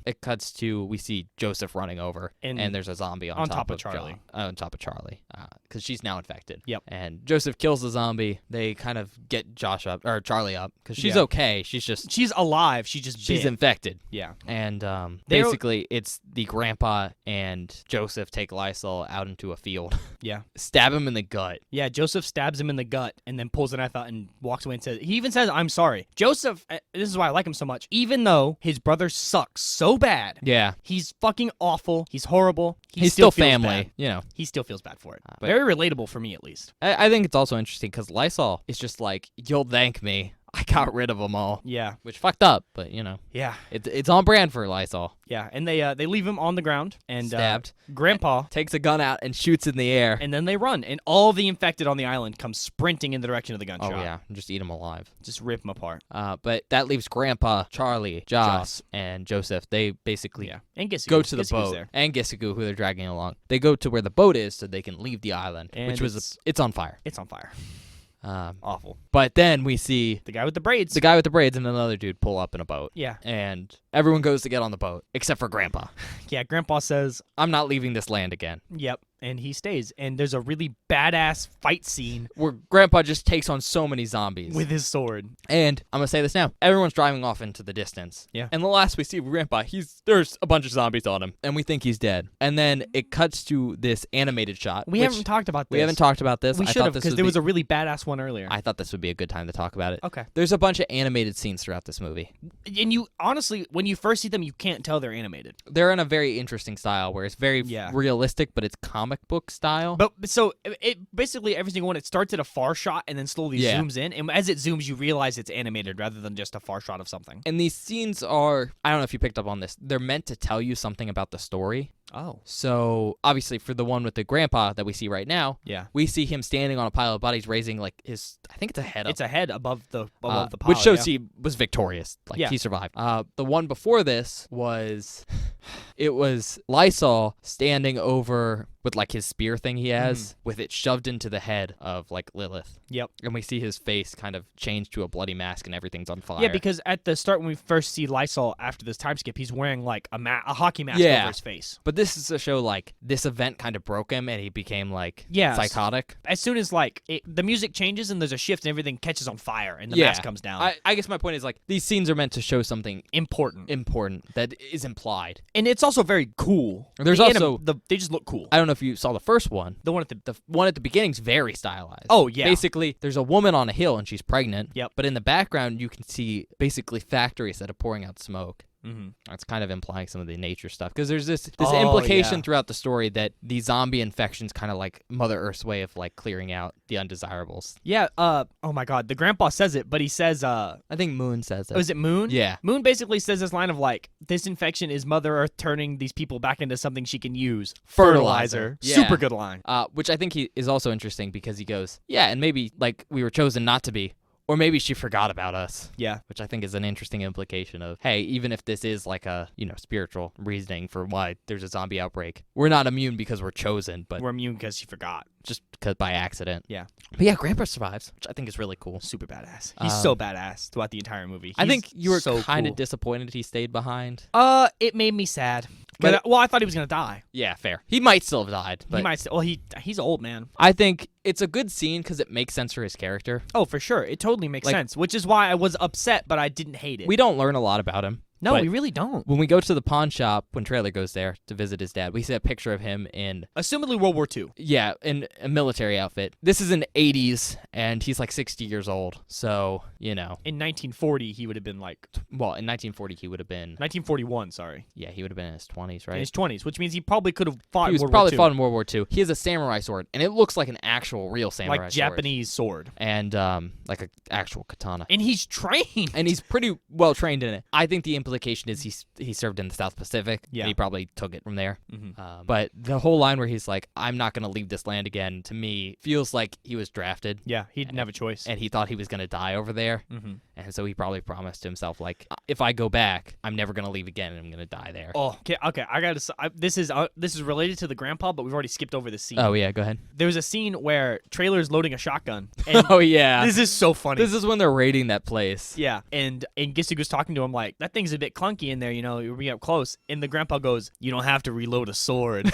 it cuts to... We see Joseph running over, and there's a zombie on top of Charlie. On top of Charlie, because she's now infected. Yep. And Joseph kills the zombie. They kind of get Charlie up, because she's Yeah. okay. She's alive. She's bit. infected. Yeah. And They're- basically, it's the grandpa and Joseph take Lysol out into a field, Yeah. stab him in the gut. Yeah, Joseph stabs him in the gut and then pulls a knife out and walks away and says, he even says, I'm sorry. Joseph, this is why I like him so much, even though his brother sucks so bad, Yeah. he's fucking awful, he's horrible, He's still feels family, bad. He still feels bad for it. But- Very relatable for me, at least. I think it's also interesting because Lysol is just like, you'll thank me. I got rid of them all. Yeah. Which fucked up, but Yeah. it's on brand for Lysol. Yeah. And they leave him on the ground and Stabbed. Grandpa, Takes a gun out and shoots in the air. and then they run. And all the infected on the island come sprinting in the direction of the gunshot. Oh yeah, just eat them alive. Just rip them apart. But that leaves Grandpa, Charlie, Joss, and Joseph. They basically Yeah. And Gisigu. go to the Gisigu's boat, there. and Gisigu, who they're dragging along. They go to where the boat is so they can leave the island, And which it's on fire. It's on fire. Um, Awful. but then we see The guy with the braids. the guy with the braids and another dude pull up in a boat, Yeah. and everyone goes to get on the boat except for Grandpa. Yeah, Grandpa says, I'm not leaving this land again. yep, and he stays. And there's a really badass fight scene Where Grandpa just takes on so many zombies. with his sword. And I'm gonna say this now. Everyone's driving off into the distance. Yeah. And the last we see of Grandpa, there's a bunch of zombies on him, and we think he's dead. And then it cuts to this animated shot. We which haven't talked about this. we haven't talked about this. We I should thought have, this because would there be- was a really badass one earlier. I thought this would be a good time to talk about it. Okay. There's a bunch of animated scenes throughout this movie. And you, honestly, when you first see them, you can't tell they're animated. They're in a very interesting style where it's very Yeah. realistic, but it's comic book style. But so it basically every single one, it starts at a far shot and then slowly Yeah. zooms in. And as it zooms, you realize it's animated rather than just a far shot of something. And these scenes are, I don't know if you picked up on this, they're meant to tell you something about the story. Oh. So, obviously, for the one with the grandpa that we see right now, Yeah. we see him standing on a pile of bodies, raising, like, I think it's a head up. It's a head above the pile. Which shows yeah. he was victorious. Like, Yeah. he survived. The one before this was, it was Lysol standing over with, like, his spear thing he has, with it shoved into the head of, like, Lilith. Yep. And we see his face kind of change to a bloody mask and everything's on fire. Yeah, because at the start when we first see Lysol after this time skip, he's wearing like a hockey mask Yeah. over his face. But this is to show, like, this event kind of broke him and he became, like, Yes. psychotic. As soon as like the music changes and there's a shift and everything catches on fire and the Yeah. mask comes down. I guess my point is, like, these scenes are meant to show something Important. important that is implied. And it's also very cool. There's The also- they just look cool. I don't know if you saw the first one. The one at The one at the beginning's very stylized. Oh, yeah. Basically, there's a woman on a hill and she's pregnant. Yep. But in the background, you can see basically factories that are pouring out smoke. Mm-hmm. That's kind of implying some of the nature stuff because there's this Oh, implication yeah. throughout the story that the zombie infection's kind of like Mother Earth's way of like clearing out the undesirables. Yeah. Oh my God. The grandpa says it, but he says, I think Moon says it. was it Moon? Yeah. Moon basically says this line of like, this infection is Mother Earth turning these people back into something she can use. Fertilizer. Yeah. Super good line. Which I think he is also interesting because he goes, yeah, and maybe like we were chosen not to be. Or maybe she forgot about us. Yeah. Which I think is an interesting implication of, hey, even if this is like a, spiritual reasoning for why there's a zombie outbreak, we're not immune because we're chosen, but We're immune because she forgot. just because by accident. Yeah. But yeah, Grandpa survives, which I think is really cool. Super badass. He's so badass throughout the entire movie. I He's think you were so kind of cool. disappointed he stayed behind. It made me sad. But- Well, I thought he was gonna die. Yeah, fair. He might still have died, but He might. Well, he's old, man. I think it's a good scene because it makes sense for his character. Oh, for sure. It totally makes Like- sense. Which is why I was upset, but I didn't hate it. We don't learn a lot about him. No, but we really don't. when we go to the pawn shop, when Trailer goes there to visit his dad, we see a picture of him in Assumedly World War II. in a military outfit. This is in the 80s, and he's like 60 years old. So, In 1940, he would have been like well, in 1940, he would have been, 1941. Sorry, he would have been in his 20s, in right? his 20s, which means he probably could have fought. He was in World probably War fought in World War II. He has a samurai sword, and it looks like an actual real II. samurai Like sword. Japanese sword, And like an actual katana. and he's trained. And he's pretty well trained in it. I think the implication is he served in the South Pacific. Yeah. And he probably took it from there. Mhm. But the whole line where he's like, I'm not going to leave this land again, to me, feels like he was drafted. Yeah, he didn't have a choice. And he thought he was going to die over there. Mm-hmm. And so he probably promised himself, like, if I go back, I'm never going to leave again and I'm going to die there. Oh, okay. I gotta. This is related to the grandpa, but we've already skipped over the scene. Oh, yeah, go ahead. There's a scene where Trailer's loading a shotgun. And Oh, yeah. this is so funny. This is when they're raiding that place. Yeah, and Gisugu's talking to him like, that thing's a bit clunky in there, you're being up close. And the grandpa goes, you don't have to reload a sword.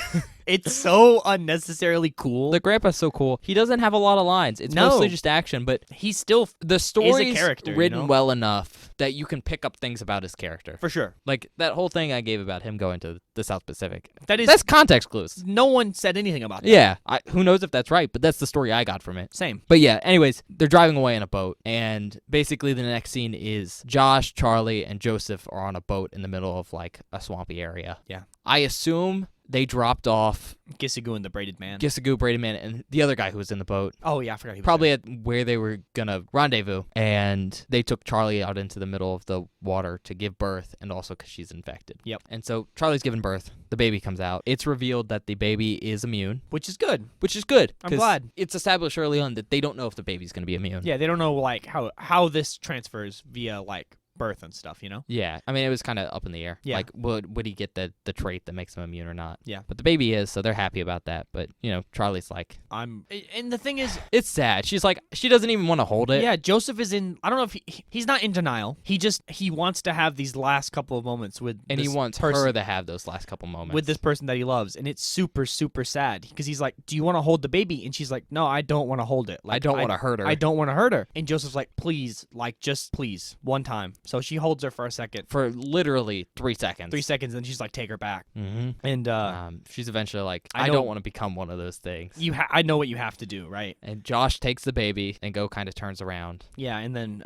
It's so unnecessarily cool. The grandpa's so cool. He doesn't have a lot of lines. It's No. mostly just action, but He's still, the story's character, you written know? well enough that you can pick up things about his character. for sure. Like that whole thing I gave about him going to the South Pacific. That's That's context clues. no one said anything about that. Yeah, who knows if that's right, but that's the story I got from it. Same. But yeah, anyways, they're driving away in a boat, and basically the next scene is Josh, Charlie, and Joseph are on a boat in the middle of like a swampy area. Yeah. I assume they dropped off Gisugu and the braided man. Gisugu, Brady Man, and the other guy who was in the boat. Oh yeah, I forgot he was Probably at where they were gonna rendezvous, and they took Charlie out into the middle of the water to give birth, and also because she's infected. Yep. And so Charlie's giving birth. The baby comes out. It's revealed that the baby is immune, there. Which is good. which is good. I'm 'cause glad. It's established early on that they don't know if the baby's gonna be immune. Yeah, they don't know like how this transfers via like birth and stuff, Yeah, I mean, it was kind of up in the air. Yeah. Like, would he get the trait that makes him immune or not? Yeah. But the baby is, so they're happy about that. But, Charlie's like, And the thing is, it's sad. She's like, she doesn't even want to hold it. yeah, Joseph is in. I don't know if he's not in denial. He wants to have these last couple of moments with. And he this wants person, her to have those last couple moments. with this person that he loves, and it's super super sad because he's like, "Do you want to hold the baby?" And she's like, "No, I don't want to hold it. Like, I don't want to hurt her. I don't want to hurt her." And Joseph's like, "Please, like, just please, one time." So she holds her for a second, For literally 3 seconds. 3 seconds, and she's like, "Take her back." Mm-hmm. And She's eventually like, I I know- don't want to become one of those things. I know what you have to do, right? And Josh takes the baby and go kind of turns around. Yeah, and then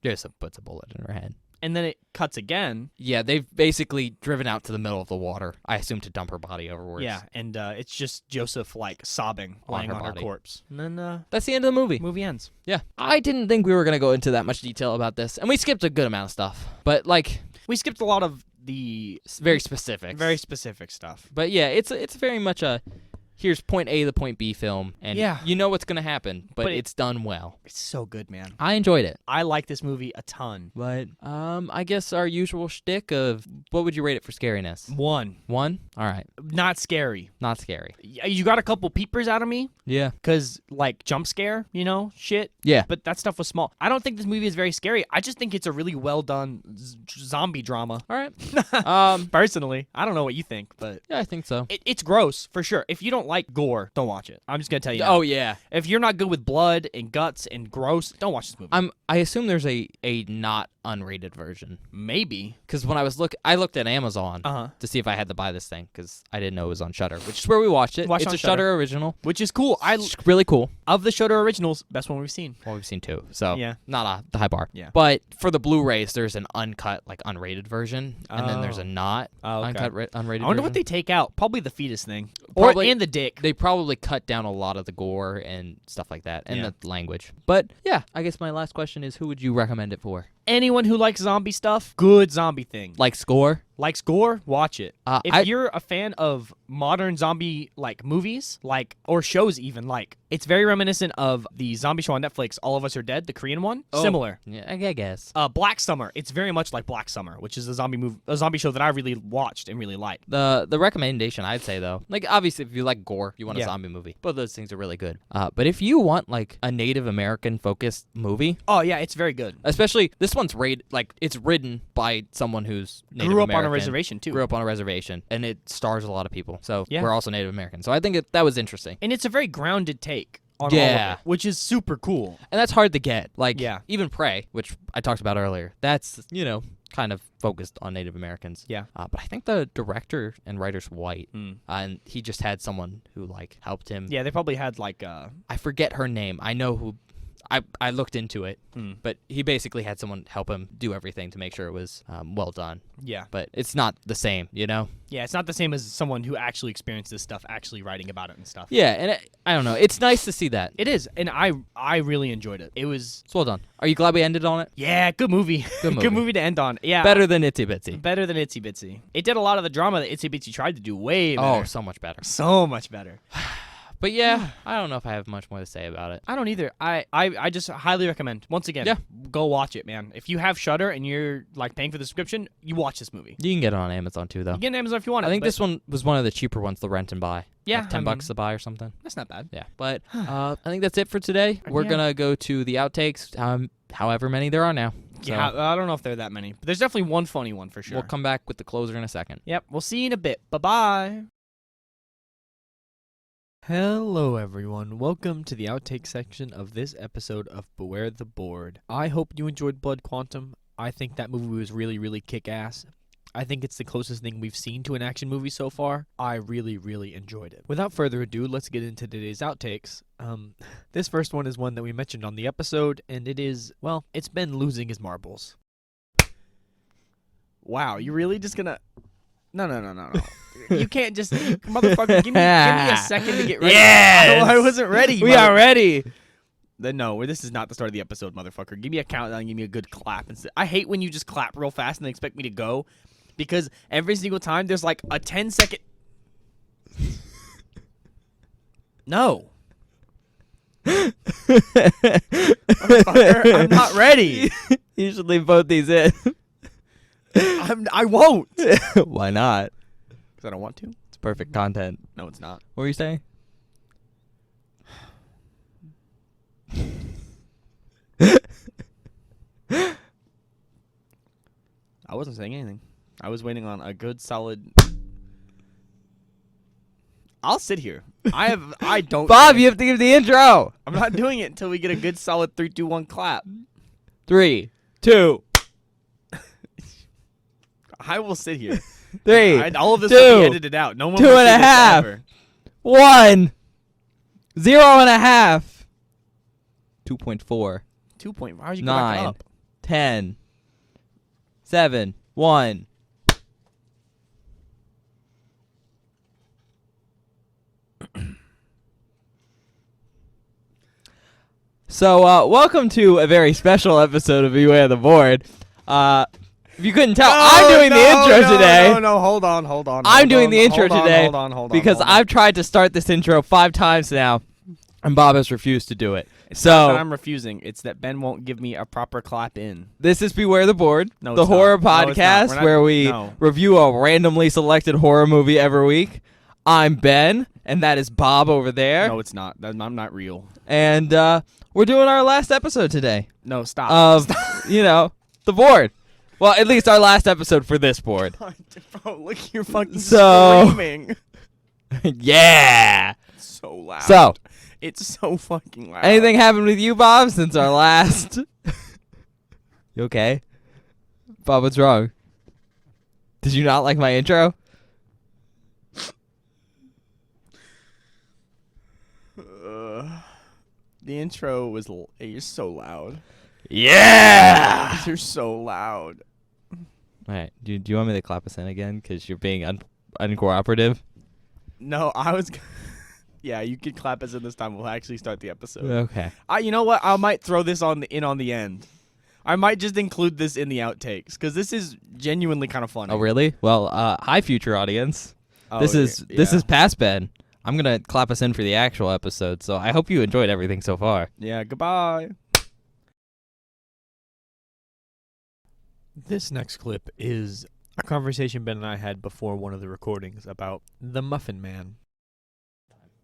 Joseph puts a bullet in her head. it cuts again. Yeah, they've basically driven out to the middle of the water, I assume to dump her body overwards. Yeah, and it's just Joseph like sobbing, On lying her on her body. corpse, and then That's the end of the movie. movie ends. Yeah. I didn't think we were going to go into that much detail about this, and we skipped a good amount of stuff. But, like, We skipped a lot of the very specific. very specific stuff. But, yeah, it's very much a here's point A to point B film, and Yeah. you know what's going to happen, but But it's done well. It's so good, man. I enjoyed it. I like this movie a ton. But I guess our usual shtick of what would you rate it for scariness? 1, 1? All right. not scary. Not scary. You got a couple peepers out of me, Yeah. cause like jump scare, shit. Yeah. But that stuff was small. I don't think this movie is very scary. I just think it's a really well done zombie drama. All right. Personally, I don't know what you think, but Yeah, I think so. it's gross for sure. If you don't like gore, don't watch it. I'm just gonna tell you. Oh yeah. If you're not good with blood and guts and gross, don't watch this movie. I assume there's a not unrated version. Maybe. Because when I looked at Amazon to see if I had to buy this thing because I didn't know it was on Shudder, which is where we watched it. It's a Shudder original, which is cool. It's really cool. Of the Shudder originals, best one we've seen. Well, we've seen 2, so yeah, not the high bar. Yeah. But for the Blu-rays, there's an uncut, like unrated version, and then there's a not uncut, unrated. I wonder what they take out. Probably the fetus thing, and the dick. They probably cut down a lot of the gore and stuff like that, and the language. But yeah, I guess my last question is, who would you recommend it for? Anyone who likes zombie stuff, good zombie thing. Likes gore? Likes gore, watch it. If you're a fan of modern zombie like movies, like or shows even, like it's very reminiscent of the zombie show on Netflix, All of Us Are Dead, the Korean one. Similar. Yeah, I guess. Black Summer. It's very much like Black Summer, which is a zombie show that I really watched and really liked. The recommendation I'd say though, like obviously if you like gore, you want a zombie movie. Both those things are really good. But if you want like a Native American focused movie, oh yeah, it's very good. Especially this one's it's written by someone who's Native Grew up American. On a reservation too. Grew up on a reservation, and it stars a lot of people. So we're also Native American. So I think that was interesting. And it's a very grounded take on all of it, which is super cool. And that's hard to get. Like even Prey, which I talked about earlier, that's kind of focused on Native Americans. Yeah. But I think the director and writer's white, and he just had someone who like helped him. Yeah, they probably had like I forget her name. I know who. I looked into it, but he basically had someone help him do everything to make sure it was well done. Yeah. But it's not the same, Yeah, it's not the same as someone who actually experienced this stuff, actually writing about it and stuff. Yeah, and I don't know. It's nice to see that. It is, and I really enjoyed it. It's well done. Are you glad we ended on it? Yeah, good movie. Good movie to end on. Yeah. Better than Itsy Bitsy. Better than Itsy Bitsy. It did a lot of the drama that Itsy Bitsy tried to do way better. Oh, so much better. So much better. But yeah, I don't know if I have much more to say about it. I don't either. I just highly recommend. Once again, go watch it, man. If you have Shudder and you're like paying for the subscription, you watch this movie. You can get it on Amazon too, though. You can get it on Amazon if you want. I think this one was one of the cheaper ones to rent and buy. Yeah, like $10 to buy or something. That's not bad. Yeah, but I think that's it for today. We're gonna go to the outtakes, however many there are now. So yeah, I don't know if there are that many, but there's definitely one funny one for sure. We'll come back with the closer in a second. Yep, we'll see you in a bit. Bye-bye. Hello everyone, welcome to the outtake section of this episode of Beware the Board. I hope you enjoyed Blood Quantum. I think that movie was really, really kick-ass. I think it's the closest thing we've seen to an action movie so far. I really, really enjoyed it. Without further ado, let's get into today's outtakes. This first one is one that we mentioned on the episode, and it is, well, it's Ben losing his marbles. Wow, you really just gonna... No. You can't just... Motherfucker, give me a second to get ready. Yes! I wasn't ready. We are ready. No, this is not the start of the episode, motherfucker. Give me a countdown, give me a good clap. I hate when you just clap real fast and they expect me to go, because every single time there's like a 10-second... No. Motherfucker, I'm not ready. You should leave both these in. I won't. Why not? Because I don't want to. It's perfect content. No, it's not. What were you saying? I wasn't saying anything. I was waiting on a good solid... I'll sit here. I don't... Bob, you have to give the intro. I'm not doing it until we get a good solid 3, 2, 1 clap. 3, 2. I will sit here. 3, all of this 2, will be edited out. No one 2 will and see a this half. ever. 1. 0.5. 2.4. 2 point. Why would you go 9. back up? 10. 7. 1. So, welcome to a very special episode of Beware the Board. If you couldn't tell, I'm doing the intro today. No, hold on. I'm doing the intro today because hold on. I've tried to start this intro 5 times now, and Bob has refused to do it. It's not that I'm refusing. It's that Ben won't give me a proper clap in. This is Beware the Board, no, the horror podcast not. where we review a randomly selected horror movie every week. I'm Ben, and that is Bob over there. No, it's not. I'm not real. And we're doing our last episode today. No, stop. Of, stop. The board. Well, at least our last episode for this board. Bro, look, you're fucking screaming. Yeah. so loud. So, it's so fucking loud. anything happened with you, Bob, since our last? You okay? Bob, what's wrong? Did you not like my intro? The intro was you're so loud. Yeah! You're so loud. All right. Do you want me to clap us in again? Because you're being uncooperative? No, I was... Yeah, you can clap us in this time. We'll actually start the episode. Okay. You know what? I might throw this on the end. I might just include this in the outtakes because this is genuinely kind of funny. Oh, really? Well, hi, future audience. This is past Ben. I'm going to clap us in for the actual episode, so I hope you enjoyed everything so far. Yeah, goodbye. This next clip is a conversation Ben and I had before one of the recordings about the Muffin Man.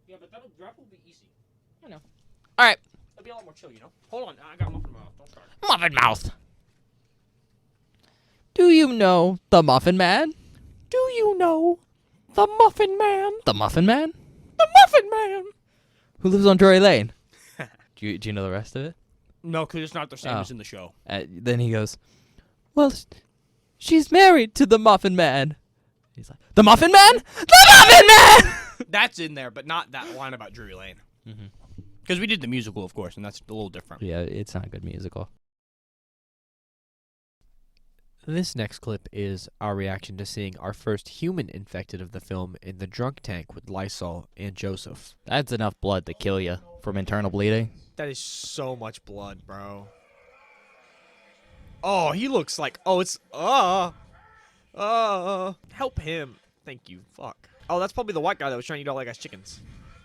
Yeah, but that will be easy. I know. All right. It'll be a lot more chill, you know? Hold on, I got Muffin Mouth. Don't start. Muffin Mouth. Do you know the Muffin Man? Do you know the Muffin Man? The Muffin Man? The Muffin Man! Who lives on Drury Lane? Do you know the rest of it? No, because it's not the same as in the show. Then he goes, well, she's married to the Muffin Man. He's like, the Muffin Man? The Muffin Man! That's in there, but not that line about Drury Lane. Because we did the musical, of course, and that's a little different. Yeah, it's not a good musical. This next clip is our reaction to seeing our first human infected of the film in the drunk tank with Lysol and Joseph. That's enough blood to kill you from internal bleeding. That is so much blood, bro. Oh, he looks like... Oh, it's... help him. Thank you. Fuck. Oh, that's probably the white guy that was trying to eat all that guy's chickens.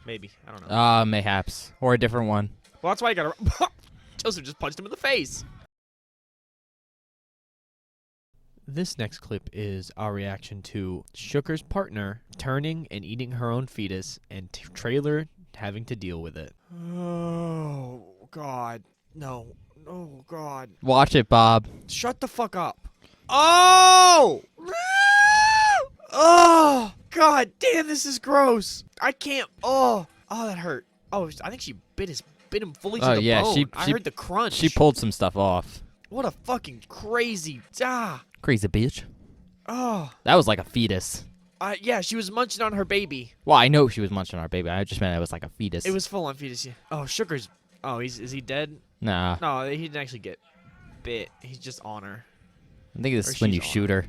Maybe. I don't know. Mayhaps. Or a different one. Well, that's why you gotta... Joseph just punched him in the face. This next clip is our reaction to Shooker's partner turning and eating her own fetus and Trailer having to deal with it. Oh, God. No. Oh, God. Watch it, Bob. Shut the fuck up. Oh! Oh! God damn, this is gross. I can't. Oh, that hurt. Oh, I think she bit him fully to the bone. I heard the crunch. She pulled some stuff off. What a fucking crazy... Crazy bitch. Oh. That was like a fetus. Yeah, she was munching on her baby. Well, I know she was munching on her baby. I just meant it was like a fetus. It was full on fetus, yeah. Oh, Shooker's... Oh, is he dead? Nah. No, he didn't actually get bit. He's just on her. I think this is when you shoot her.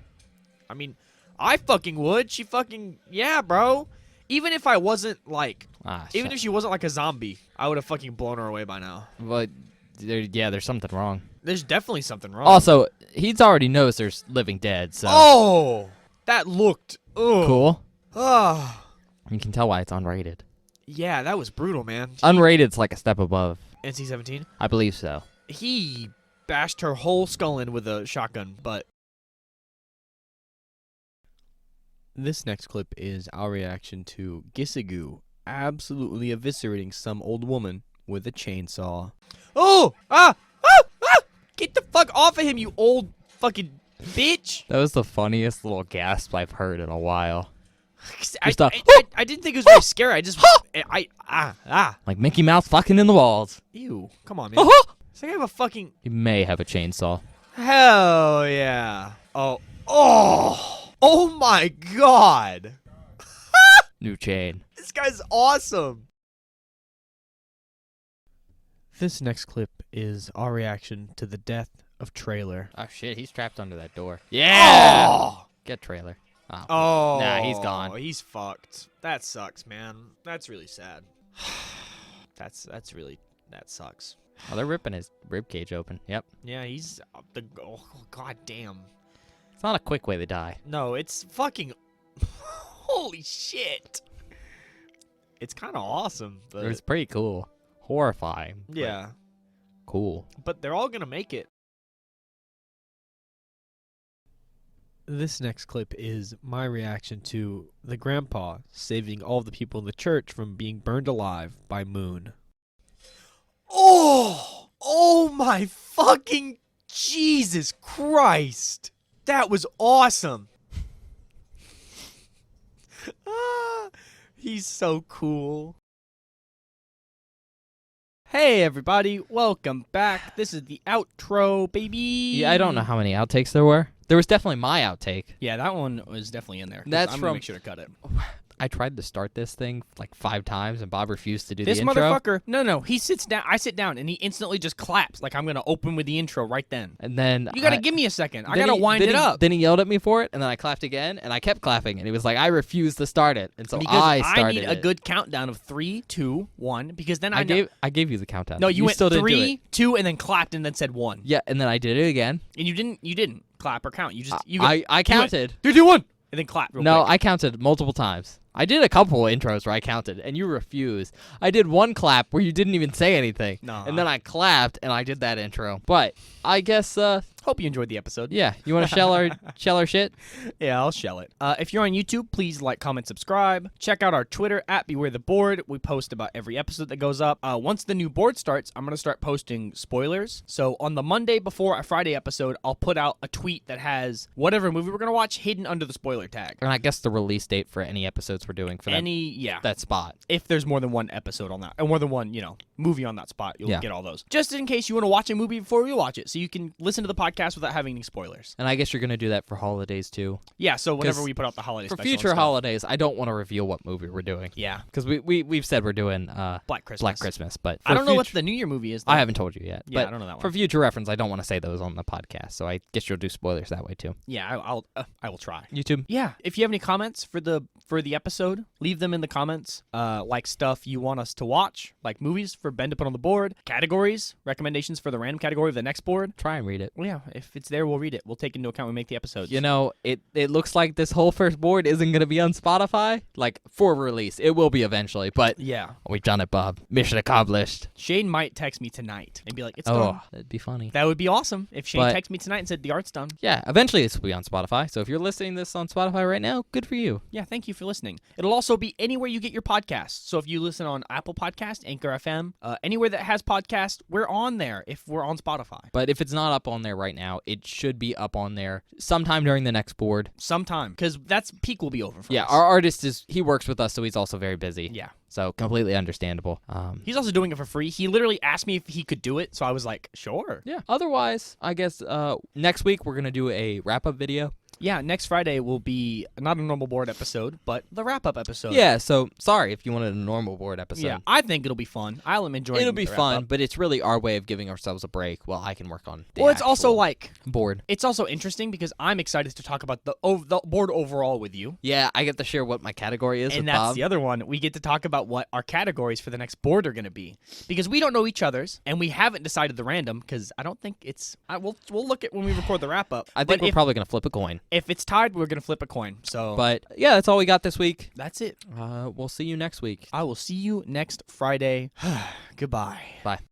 I mean, I fucking would. She fucking... Yeah, bro. Even if I wasn't like... even if she wasn't like a zombie, I would have fucking blown her away by now. But, there's something wrong. There's definitely something wrong. Also, he's already knows there's living dead, so... Oh! That looked... Ugh. Cool. Oh. You can tell why it's unrated. Yeah, that was brutal, man. Unrated's like a step above. NC-17? I believe so. He bashed her whole skull in with a shotgun, but... This next clip is our reaction to Gisigu absolutely eviscerating some old woman with a chainsaw. Oh! Get the fuck off of him, you old fucking bitch! That was the funniest little gasp I've heard in a while. I didn't think it was very scary. I just... Like Mickey Mouse fucking in the walls. Ew. Come on, man. It's like I have a fucking... He may have a chainsaw. Hell yeah. Oh. Oh my god. New chain. This guy's awesome. This next clip is our reaction to the death of Trailer. Oh shit, he's trapped under that door. Yeah! Oh! Get Trailer. Oh. Nah, he's gone. He's fucked. That sucks, man. That's really sad. That sucks. Oh, they're ripping his rib cage open. Yep. Yeah, he's god damn. It's not a quick way to die. No, it's fucking holy shit. It's kind of awesome, but it's pretty cool. Horrifying. Yeah. Cool. But they're all gonna make it. This next clip is my reaction to the grandpa saving all the people in the church from being burned alive by Moon. Oh my fucking Jesus Christ. That was awesome. He's so cool. Hey everybody, welcome back. This is the outro, baby. Yeah, I don't know how many outtakes there were. There was definitely my outtake. Yeah, that one was definitely in there. That's I'm from- gonna make sure to cut it. I tried to start this thing like 5 times, and Bob refused to do This the intro. motherfucker. No. He sits down. I sit down, and he instantly just claps like I'm gonna open with the intro right then. And then You gotta give me a second. I then gotta he- wind then it he- up. Then he yelled at me for it, and then I clapped again, and I kept clapping, and he was like, "I refuse to start it," and so Because I started need a it. good countdown of 3, 2, 1. Because then I know. gave you the countdown. No, you went still didn't do 3, it. 2, and then clapped and then said 1. Yeah, and then I did it again. And you didn't clap or count. You just you. I counted. 3, 2, 1, and then clap. Real No, quick. I counted multiple times. I did a couple intros where I counted, and you refused. I did one clap where you didn't even say anything. Nah. And then I clapped, and I did that intro. But I guess, Hope you enjoyed the episode. yeah, you want to shell our shit? Yeah, I'll shell it. If you're on YouTube, please like, comment, subscribe. Check out our Twitter at BewareTheBoard. We post about every episode that goes up. Once the new board starts, I'm going to start posting spoilers. So on the Monday before a Friday episode, I'll put out a tweet that has whatever movie we're going to watch hidden under the spoiler tag. And I guess the release date for any episodes we're doing for that spot. If there's more than one episode on that, and more than one, movie on that spot, you'll get all those. Just in case you want to watch a movie before you watch it, so you can listen to the podcast without having any spoilers. And I guess you're going to do that for holidays, too. Yeah, so whenever 'Cause we put out the holiday For special and future stuff. holidays, I don't want to reveal what movie we're doing. Yeah, Because we've said we're doing Black Christmas. Black Christmas, but I don't know what future- the New Year movie is, though. I haven't told you yet. Yeah, but I don't know that one. For future reference, I don't want to say those on the podcast, so I guess you'll do spoilers that way, too. Yeah, I will try. YouTube? Yeah, if you have any comments for the episode, leave them in the comments. Like stuff you want us to watch, like movies for Ben to put on the board, categories, recommendations for the random category of the next board. Try and read it. Well, yeah, if it's there, we'll read it. We'll take into account when we make the episodes. You know, it looks like this whole first board isn't going to be on Spotify, like, for release. It will be eventually, but Yeah. we've done it, Bob. Mission accomplished. Shane might text me tonight and be like, "It's Oh, done." that'd be funny. That would be awesome if Shane But- texted me tonight and said the art's done. Yeah, eventually this will be on Spotify, so if you're listening to this on Spotify right now, good for you. Yeah, thank you for listening. It'll also be anywhere you get your podcasts. So if you listen on Apple Podcast, Anchor FM, anywhere that has podcasts, we're on there if we're on Spotify. But if it's not up on there right now, it should be up on there sometime during the next board. Sometime, because that's peak will be over for Yeah, us. our artist he works with us, so he's also very busy. Yeah. So completely understandable. He's also doing it for free. He literally asked me if he could do it, so I was like, sure. Yeah. Otherwise, I guess next week we're gonna do a wrap-up video. Yeah, next Friday will be not a normal board episode, but the wrap-up episode. Yeah. So sorry if you wanted a normal board episode. Yeah, I think it'll be fun. I'll enjoy it. It'll be fun, but it's really our way of giving ourselves a break while I can work on the Well, it's also actual like, board. it's also interesting because I'm excited to talk about the board overall with you. Yeah, I get to share what my category is And with that's Bob. the other one. We get to talk about what our categories for the next board are going to be. Because we don't know each other's, and we haven't decided the random, because I don't think it's... we'll look at when we record the wrap-up. I think we're probably gonna flip a coin. if it's tied, we're going to flip a coin. So But yeah, that's all we got this week. that's it. We'll see you next week. I will see you next Friday. Goodbye. Bye.